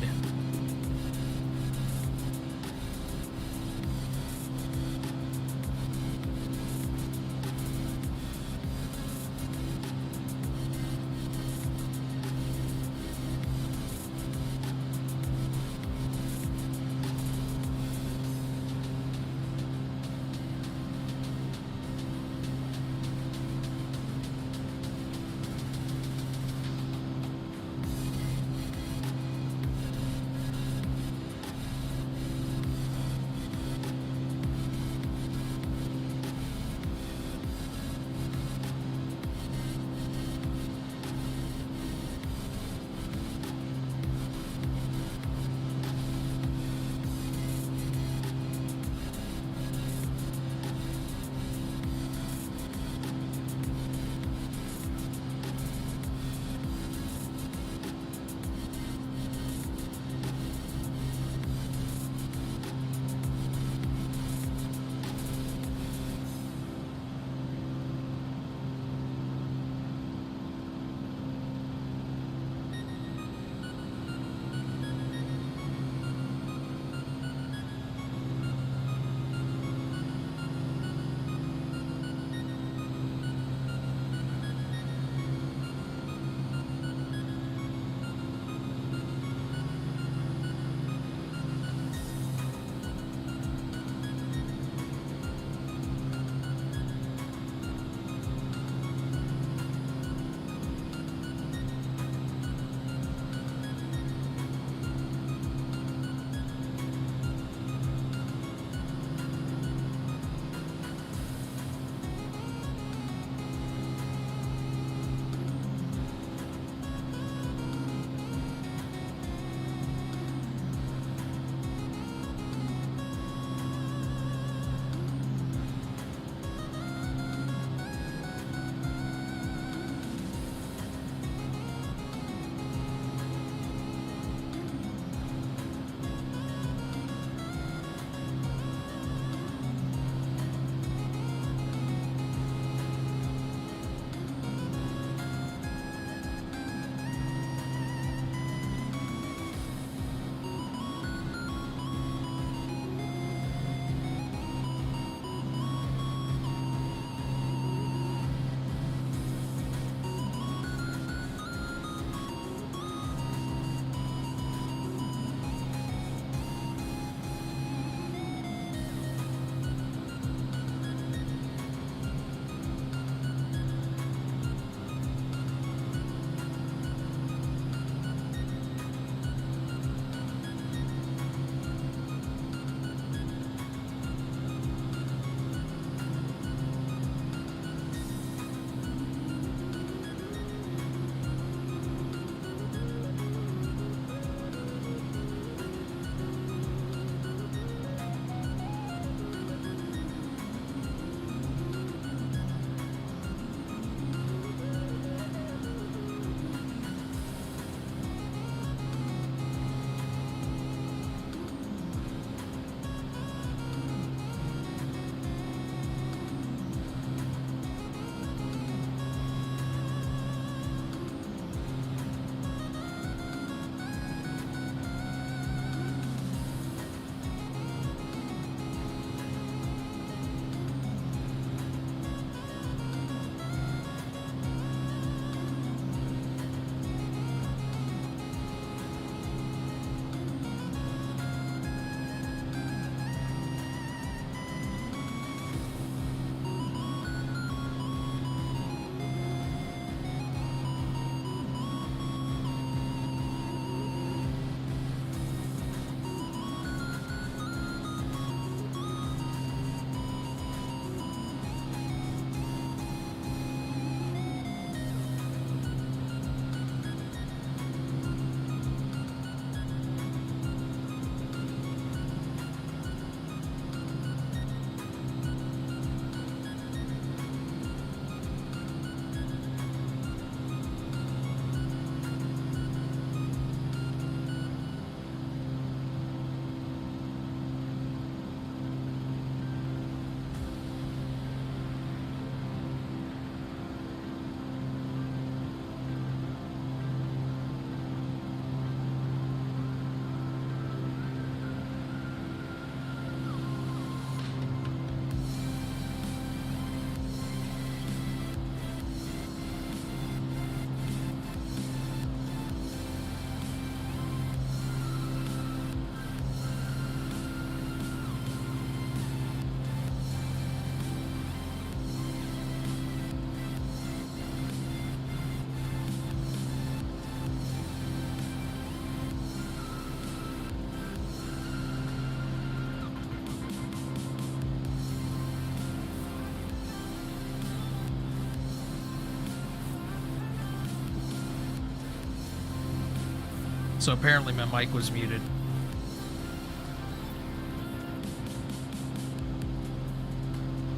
So apparently my mic was muted.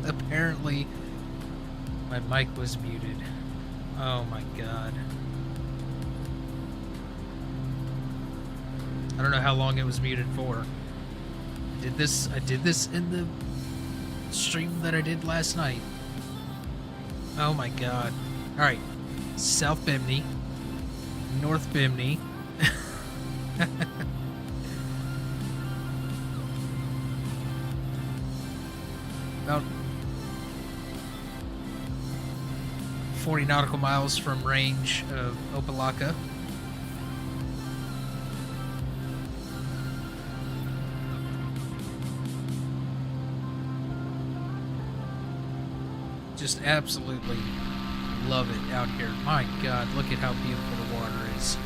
Apparently my mic was muted. Oh my god. I don't know how long it was muted for. I did this in the stream that I did last night. Oh my god. Alright. South Bimini. North Bimini. About 40 nautical miles from range of Opelika. Just absolutely love it out here. My god, look at how beautiful the water is.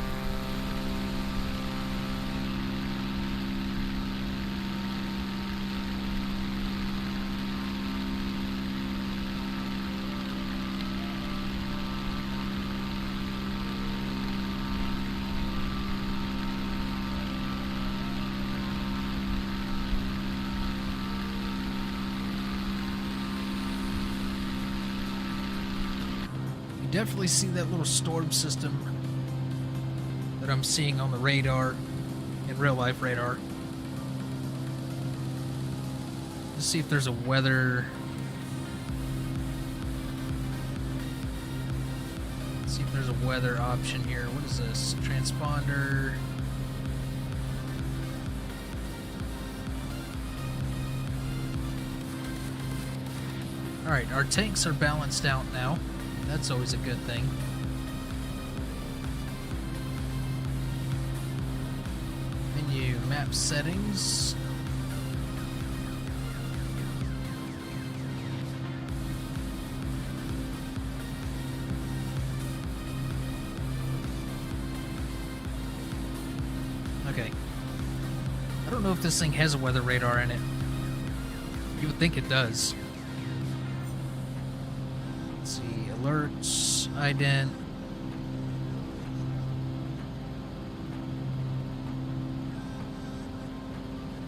Definitely see that little storm system that I'm seeing on the radar, in real life radar. Let's see if there's a weather. Let's see if there's a weather option here. What is this? Transponder. Alright, our tanks are balanced out now. That's always a good thing. Menu, map settings. Okay. I don't know if this thing has a weather radar in it. You would think it does. Alerts, ident.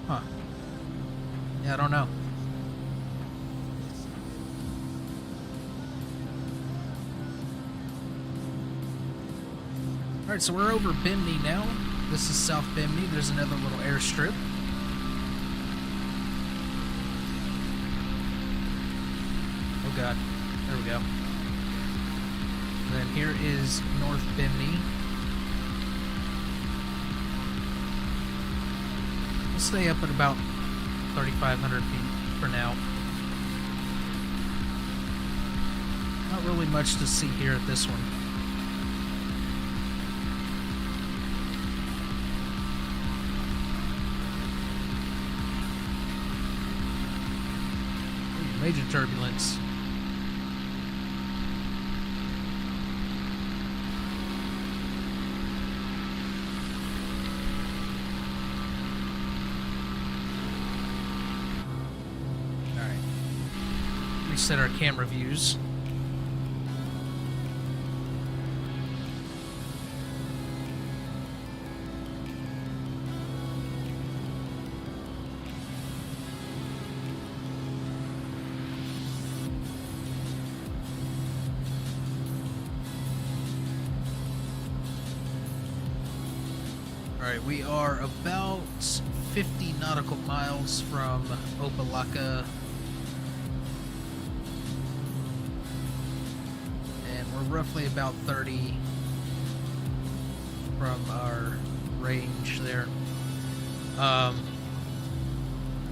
Huh. Yeah, I don't know. Alright, so we're over Bimini now. This is South Bimini. There's another little airstrip. Oh god. There we go. And then here is North Bimini. We'll stay up at about 3,500 feet for now. Not really much to see here at this one. Ooh, major turbulence. Reset our camera views. Alright, we are about 50 nautical miles from Opelika. Roughly about 30 from our range there.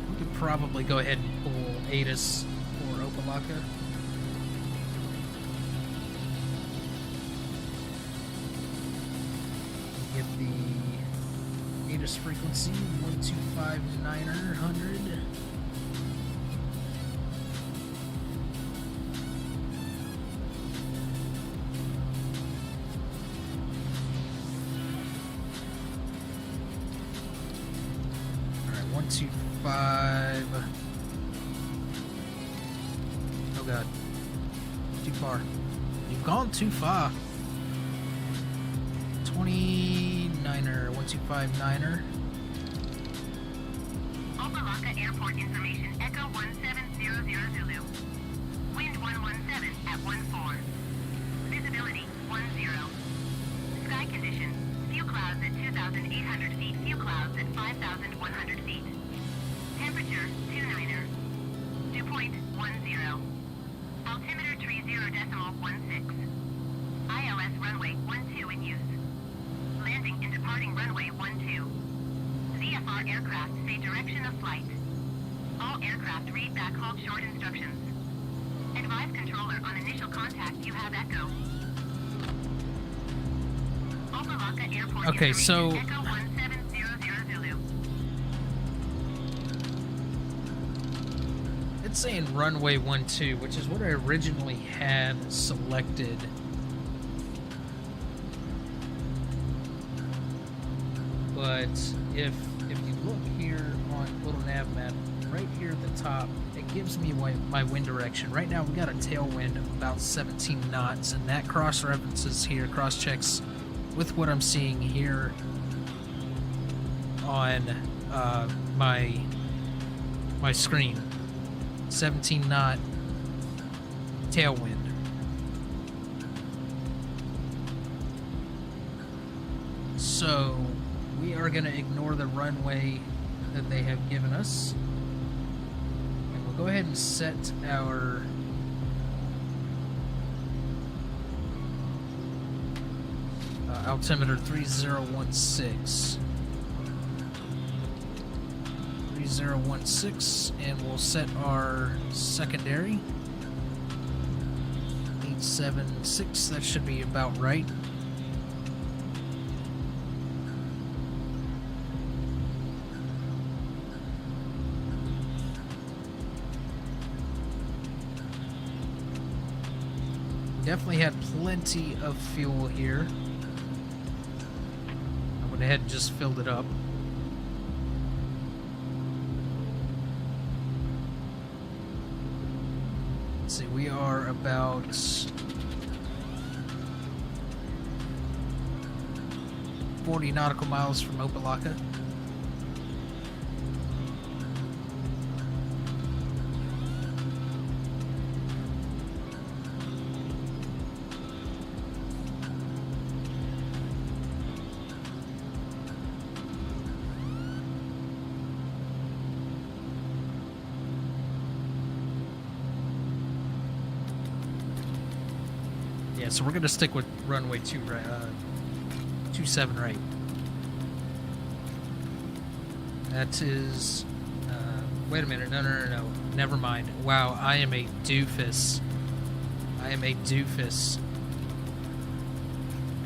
We could probably go ahead and pull ATIS for Opelika. Get the ATIS frequency 125900. Oh god. Too far. You've gone too far. 29er, 125. 259er. Opa-locka Airport information, Echo 1700 Zulu. Wind 117 at 14. Visibility 10. Sky conditions, few clouds at 2,800 feet, few clouds at 5,100 feet. Temperature 29er. Dew point 10. Altimeter 30.16. ILS runway 12 in use. Landing and departing runway 12. VFR aircraft say direction of flight. All aircraft read back hold short instructions. Advise controller on initial contact you have Echo. Opa-locka Airport Okay, so Echo 1700 Zulu. it's saying runway 12, which is what I originally had selected. But if you look here on little nav map, right here at the top, it gives me my wind direction. Right now we got a tailwind of about 17 knots, and that cross-references here, cross-checks with what I'm seeing here on my screen. 17 knot tailwind. So we are going to ignore the runway that they have given us, and we'll go ahead and set our altimeter 3016. 3016, and we'll set our secondary 876. That should be about right. Definitely had plenty of fuel here. I went ahead and just filled it up. Let's see, we are about 40 nautical miles from Opa-locka. Yeah, so we're gonna stick with runway 27 right. That is, wait a minute, no, never mind. Wow, I am a doofus.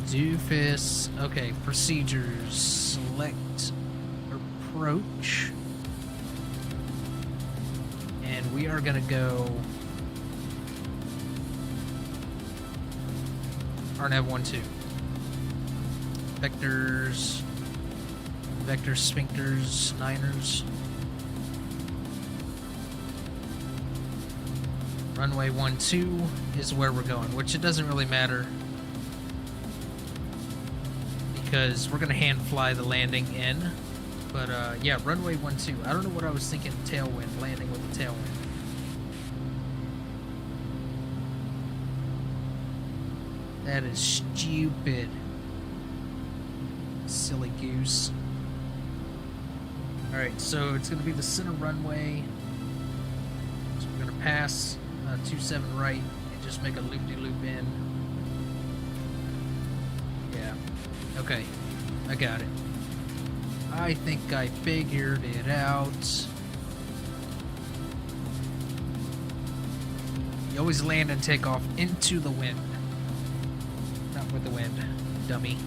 Doofus. Okay, procedures, select approach. And we are gonna go RNAV 12. Vectors, sphincters, niners. Runway 12 is where we're going, which it doesn't really matter because we're gonna hand fly the landing in. But yeah, runway 12. I don't know what I was thinking. Tailwind, landing with the tailwind. That is stupid. Silly goose. Alright, so it's going to be the center runway. So we're going to pass 27 right and just make a loop-de-loop in. Yeah. Okay. I got it. I think I figured it out. You always land and take off into the wind. Not with the wind, dummy.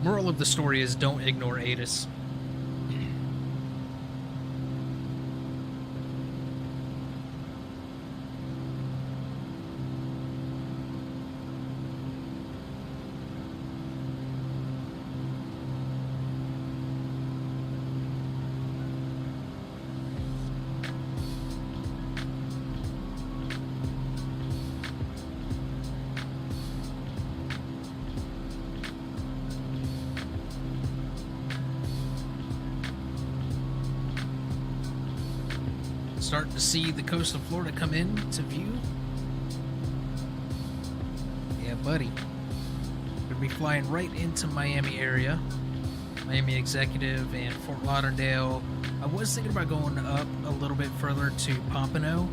Moral of the story is don't ignore ATIS. Starting to see the coast of Florida come in to view. Yeah, buddy. Gonna be flying right into Miami area. Miami Executive and Fort Lauderdale. I was thinking about going up a little bit further to Pompano.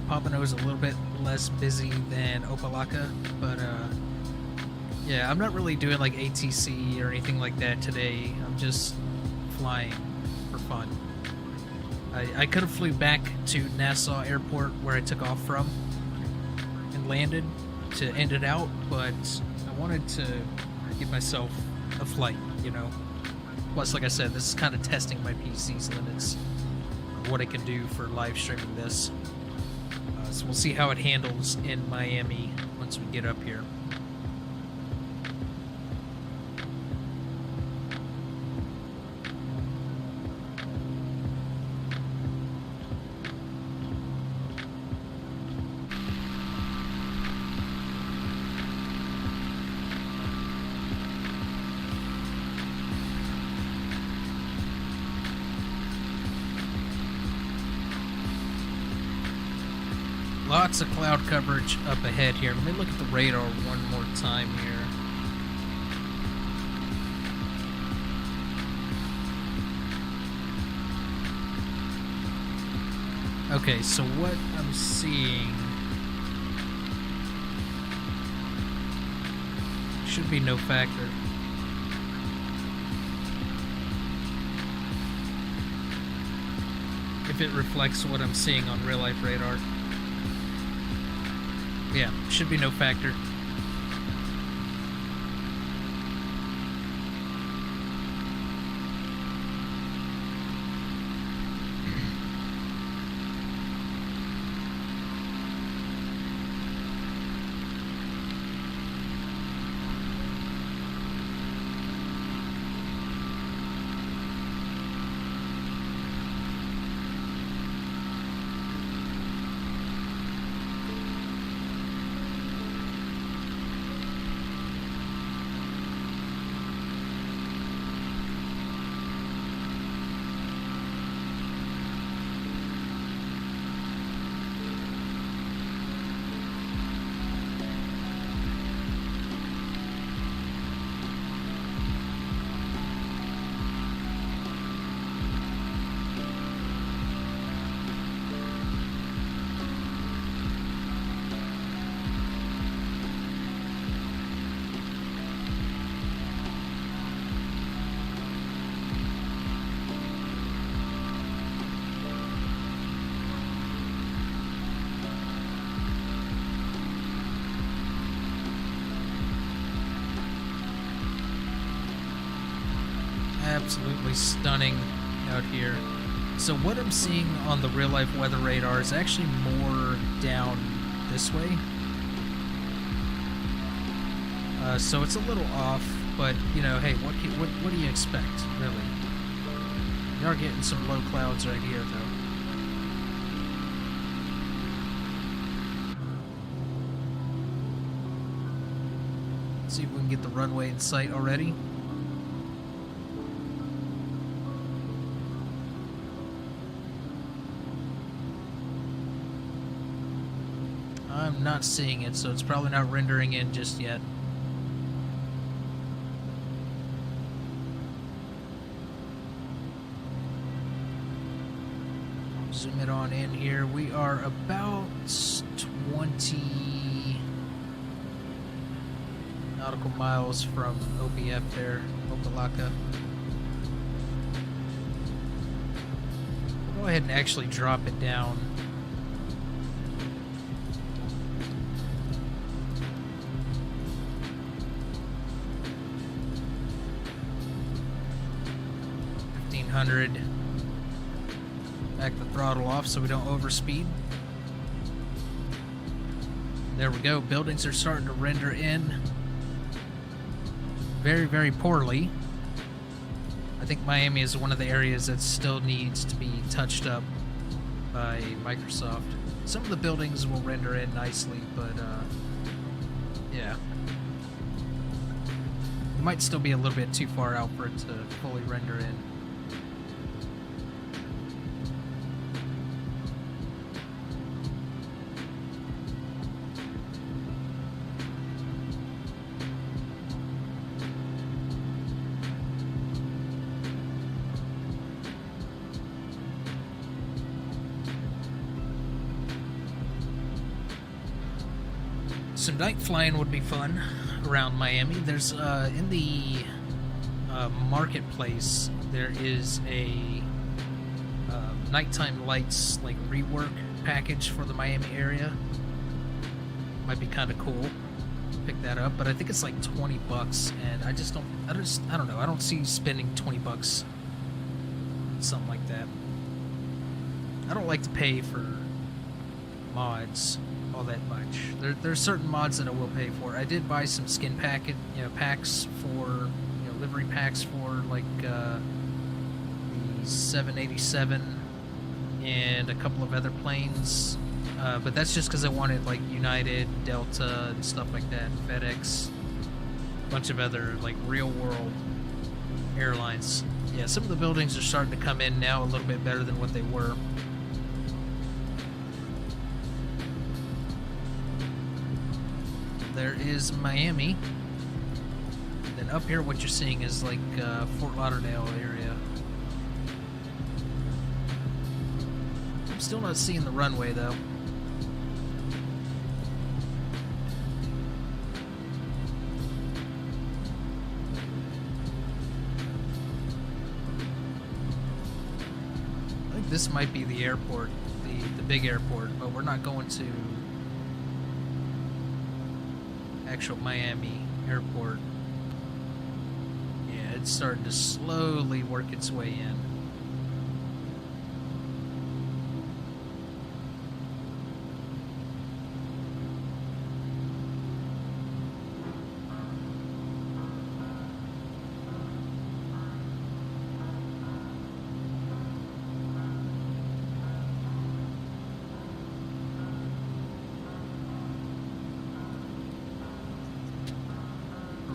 Pompano is a little bit less busy than Opa-locka, but yeah, I'm not really doing like ATC or anything like that today. I'm just flying for fun. I could have flew back to Nassau Airport where I took off from and landed to end it out, but I wanted to give myself a flight, you know. Plus, like I said, this is kind of testing my PC's limits, what it can do for live streaming this. So we'll see how it handles in Miami once we get up here. Lots of cloud coverage up ahead here. Let me look at the radar one more time here. Okay, so what I'm seeing should be no factor. If it reflects what I'm seeing on real life radar. Yeah, should be no factor. Absolutely stunning out here. So what I'm seeing on the real life weather radar is actually more down this way. So it's a little off, but you know, hey, what do you expect, really? We are getting some low clouds right here, though. Let's see if we can get the runway in sight already. I'm not seeing it, so it's probably not rendering in just yet. Zoom it on in here. We are about 20 nautical miles from OPF there, Opa-locka. We'll go ahead and actually drop it down. Back the throttle off so we don't overspeed. There we go. Buildings are starting to render in very, very poorly. I think Miami is one of the areas that still needs to be touched up by Microsoft. Some of the buildings will render in nicely, but yeah. It might still be a little bit too far out for it to fully render in. So night flying would be fun around Miami. There's in the marketplace there is a nighttime lights like rework package for the Miami area. Might be kind of cool. Pick that up, but I think it's like $20, and I don't know. I don't see spending $20 something like that. I don't like to pay for mods all that much. There's certain mods that I will pay for. I did buy some skin packs for, livery packs for like the 787 and a couple of other planes. But that's just because I wanted like United, Delta, and stuff like that, FedEx, a bunch of other like real world airlines. Yeah, some of the buildings are starting to come in now a little bit better than what they were. There is Miami. And then up here, what you're seeing is like Fort Lauderdale area. I'm still not seeing the runway though. I think this might be the airport, the big airport, but we're not going to actual Miami airport. Yeah, it's starting to slowly work its way in.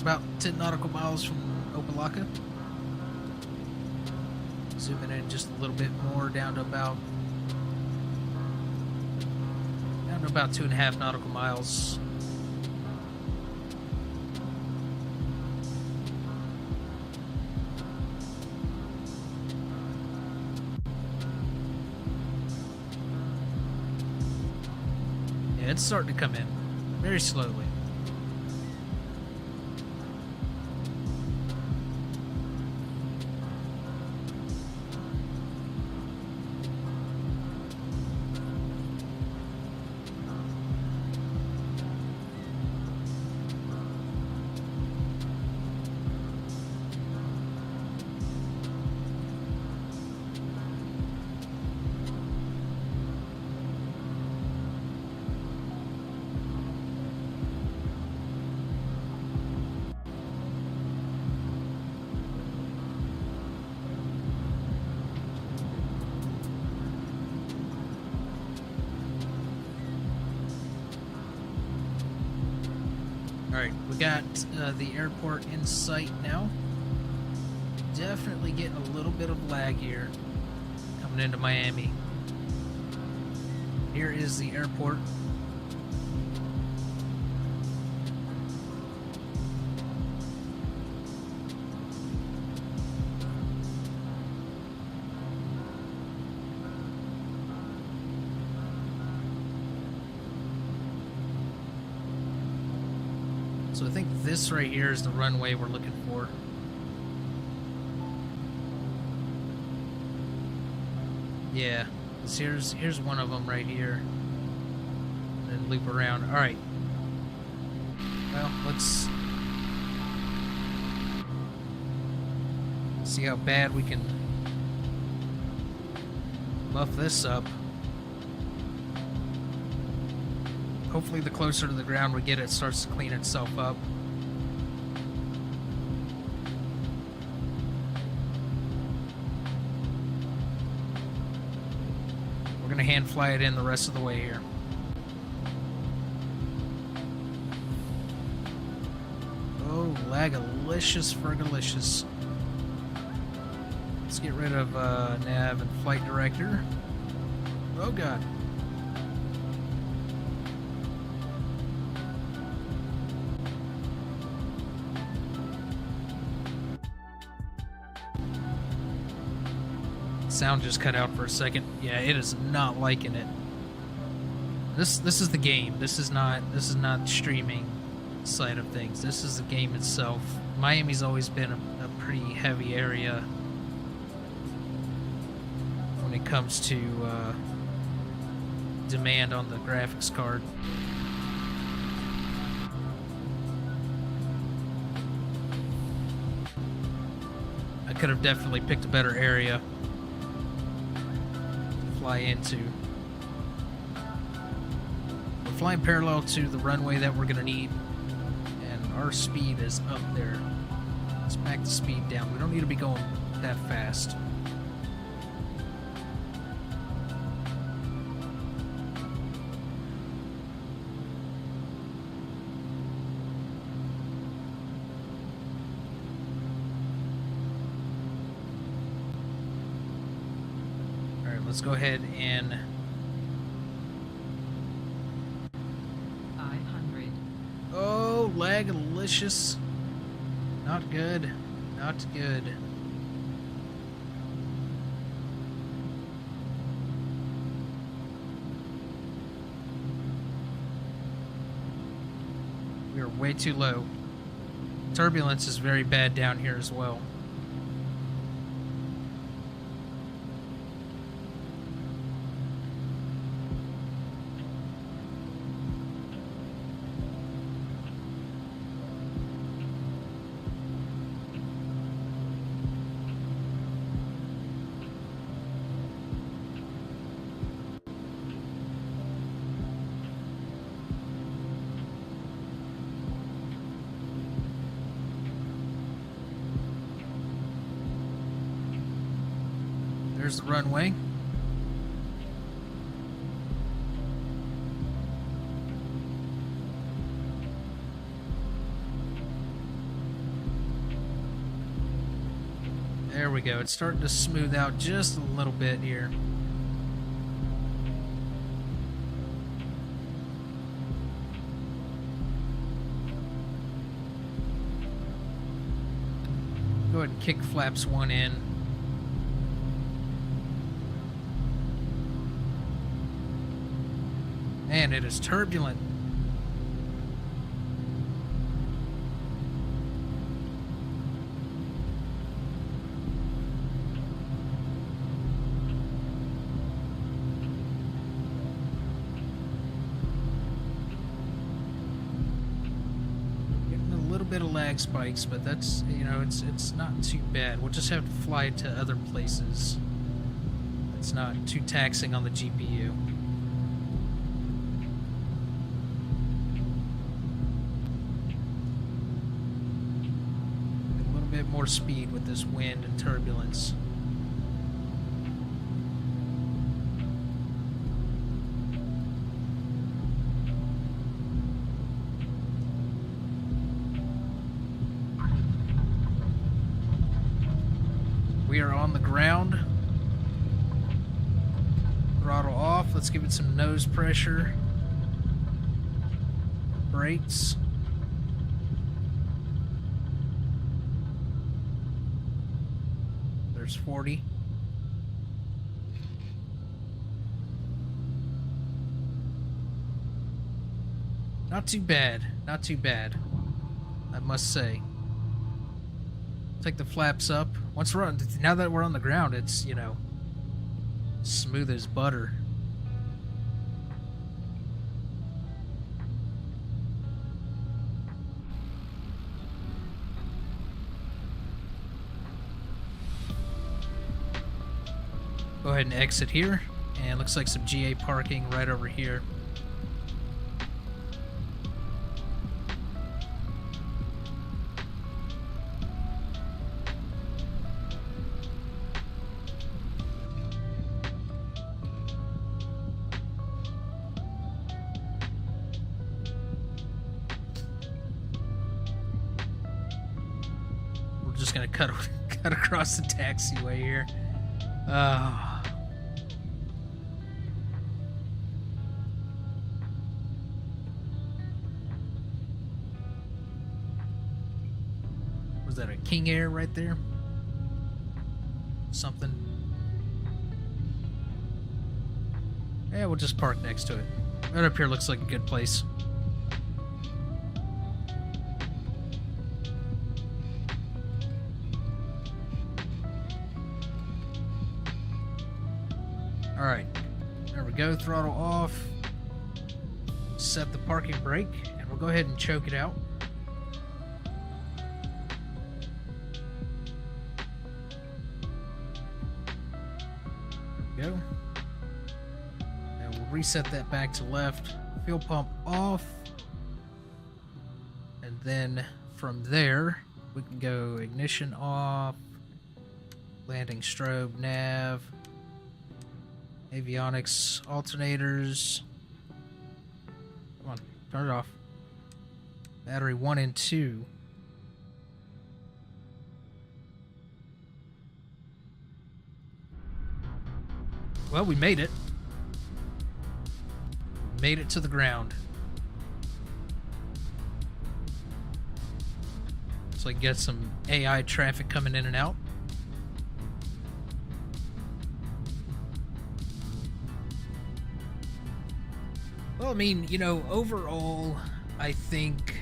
About 10 nautical miles from Opelika. Zooming in just a little bit more down to about 2.5 nautical miles. Yeah, it's starting to come in very slowly. Alright, we got the airport in sight now. Definitely getting a little bit of lag here coming into Miami. Here is the airport. So I think this right here is the runway we're looking for. Yeah, here's one of them right here. And then loop around. All right. Well, let's see how bad we can buff this up. Hopefully the closer to the ground we get, it starts to clean itself up. We're going to hand fly it in the rest of the way here. Oh, lagalicious fergalicious. Let's get rid of nav and flight director. Oh god. Sound just cut out for a second. Yeah, it is not liking it. This is the game. This is not streaming side of things. This is the game itself. Miami's always been a pretty heavy area when it comes to demand on the graphics card. I could have definitely picked a better area to fly into. We're flying parallel to the runway that we're gonna need, and our speed is up there. Let's back the speed down. We don't need to be going that fast. Let's go ahead and 500. oh, lag-alicious. Not good. Not good. We are way too low. Turbulence is very bad down here as well. There's the runway. There we go. It's starting to smooth out just a little bit here. Go ahead and kick flaps one in. Man, it is turbulent. Getting a little bit of lag spikes, but that's, you know, it's not too bad. We'll just have to fly to other places. It's not too taxing on the GPU. More speed with this wind and turbulence. We are on the ground. Throttle off. Let's give it some nose pressure. Brakes. There's 40. Not too bad. Not too bad, I must say. Take the flaps up. Once we're on, now that we're on the ground, it's, you know, smooth as butter. Go ahead and exit here, and looks like some GA parking right over here. We're just gonna cut across the taxiway here. Was that a King Air right there? Something. Yeah, we'll just park next to it. Right up here looks like a good place. Alright, there we go, throttle off. Set the parking brake, and we'll go ahead and choke it out. There we go. And we'll reset that back to left. Fuel pump off. And then from there, we can go ignition off. Landing strobe, nav. Avionics, alternators. Come on, turn it off. Battery 1 and 2. Well, we made it. Made it to the ground. So I can get some AI traffic coming in and out. Well, I mean, you know, overall, I think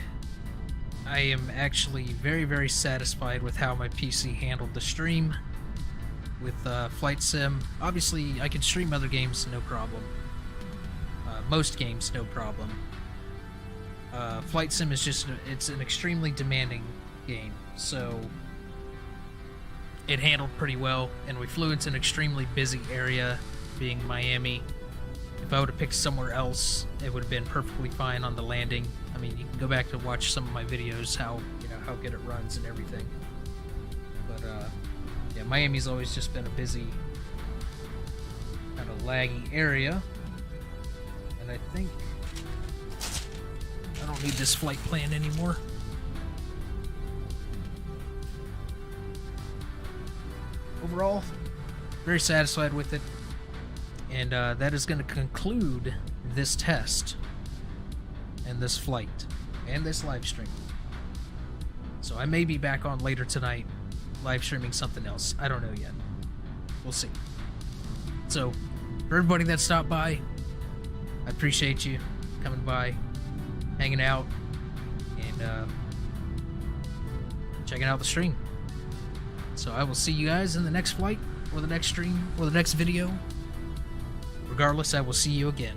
I am actually very, very satisfied with how my PC handled the stream with Flight Sim. Obviously, I can stream other games, no problem. Most games, no problem. Flight Sim is just, it's an extremely demanding game, so it handled pretty well, and we flew into an extremely busy area, being Miami. If I would have picked somewhere else, it would have been perfectly fine on the landing. I mean, you can go back to watch some of my videos, how good it runs and everything. But yeah, Miami's always just been a busy, kind of laggy area. And I think I don't need this flight plan anymore. Overall, very satisfied with it. And that is going to conclude this test and this flight and this live stream. So I may be back on later tonight live streaming something else. I don't know yet. We'll see. So for everybody that stopped by, I appreciate you coming by, hanging out, and checking out the stream. So I will see you guys in the next flight, or the next stream, or the next video. Regardless, I will see you again.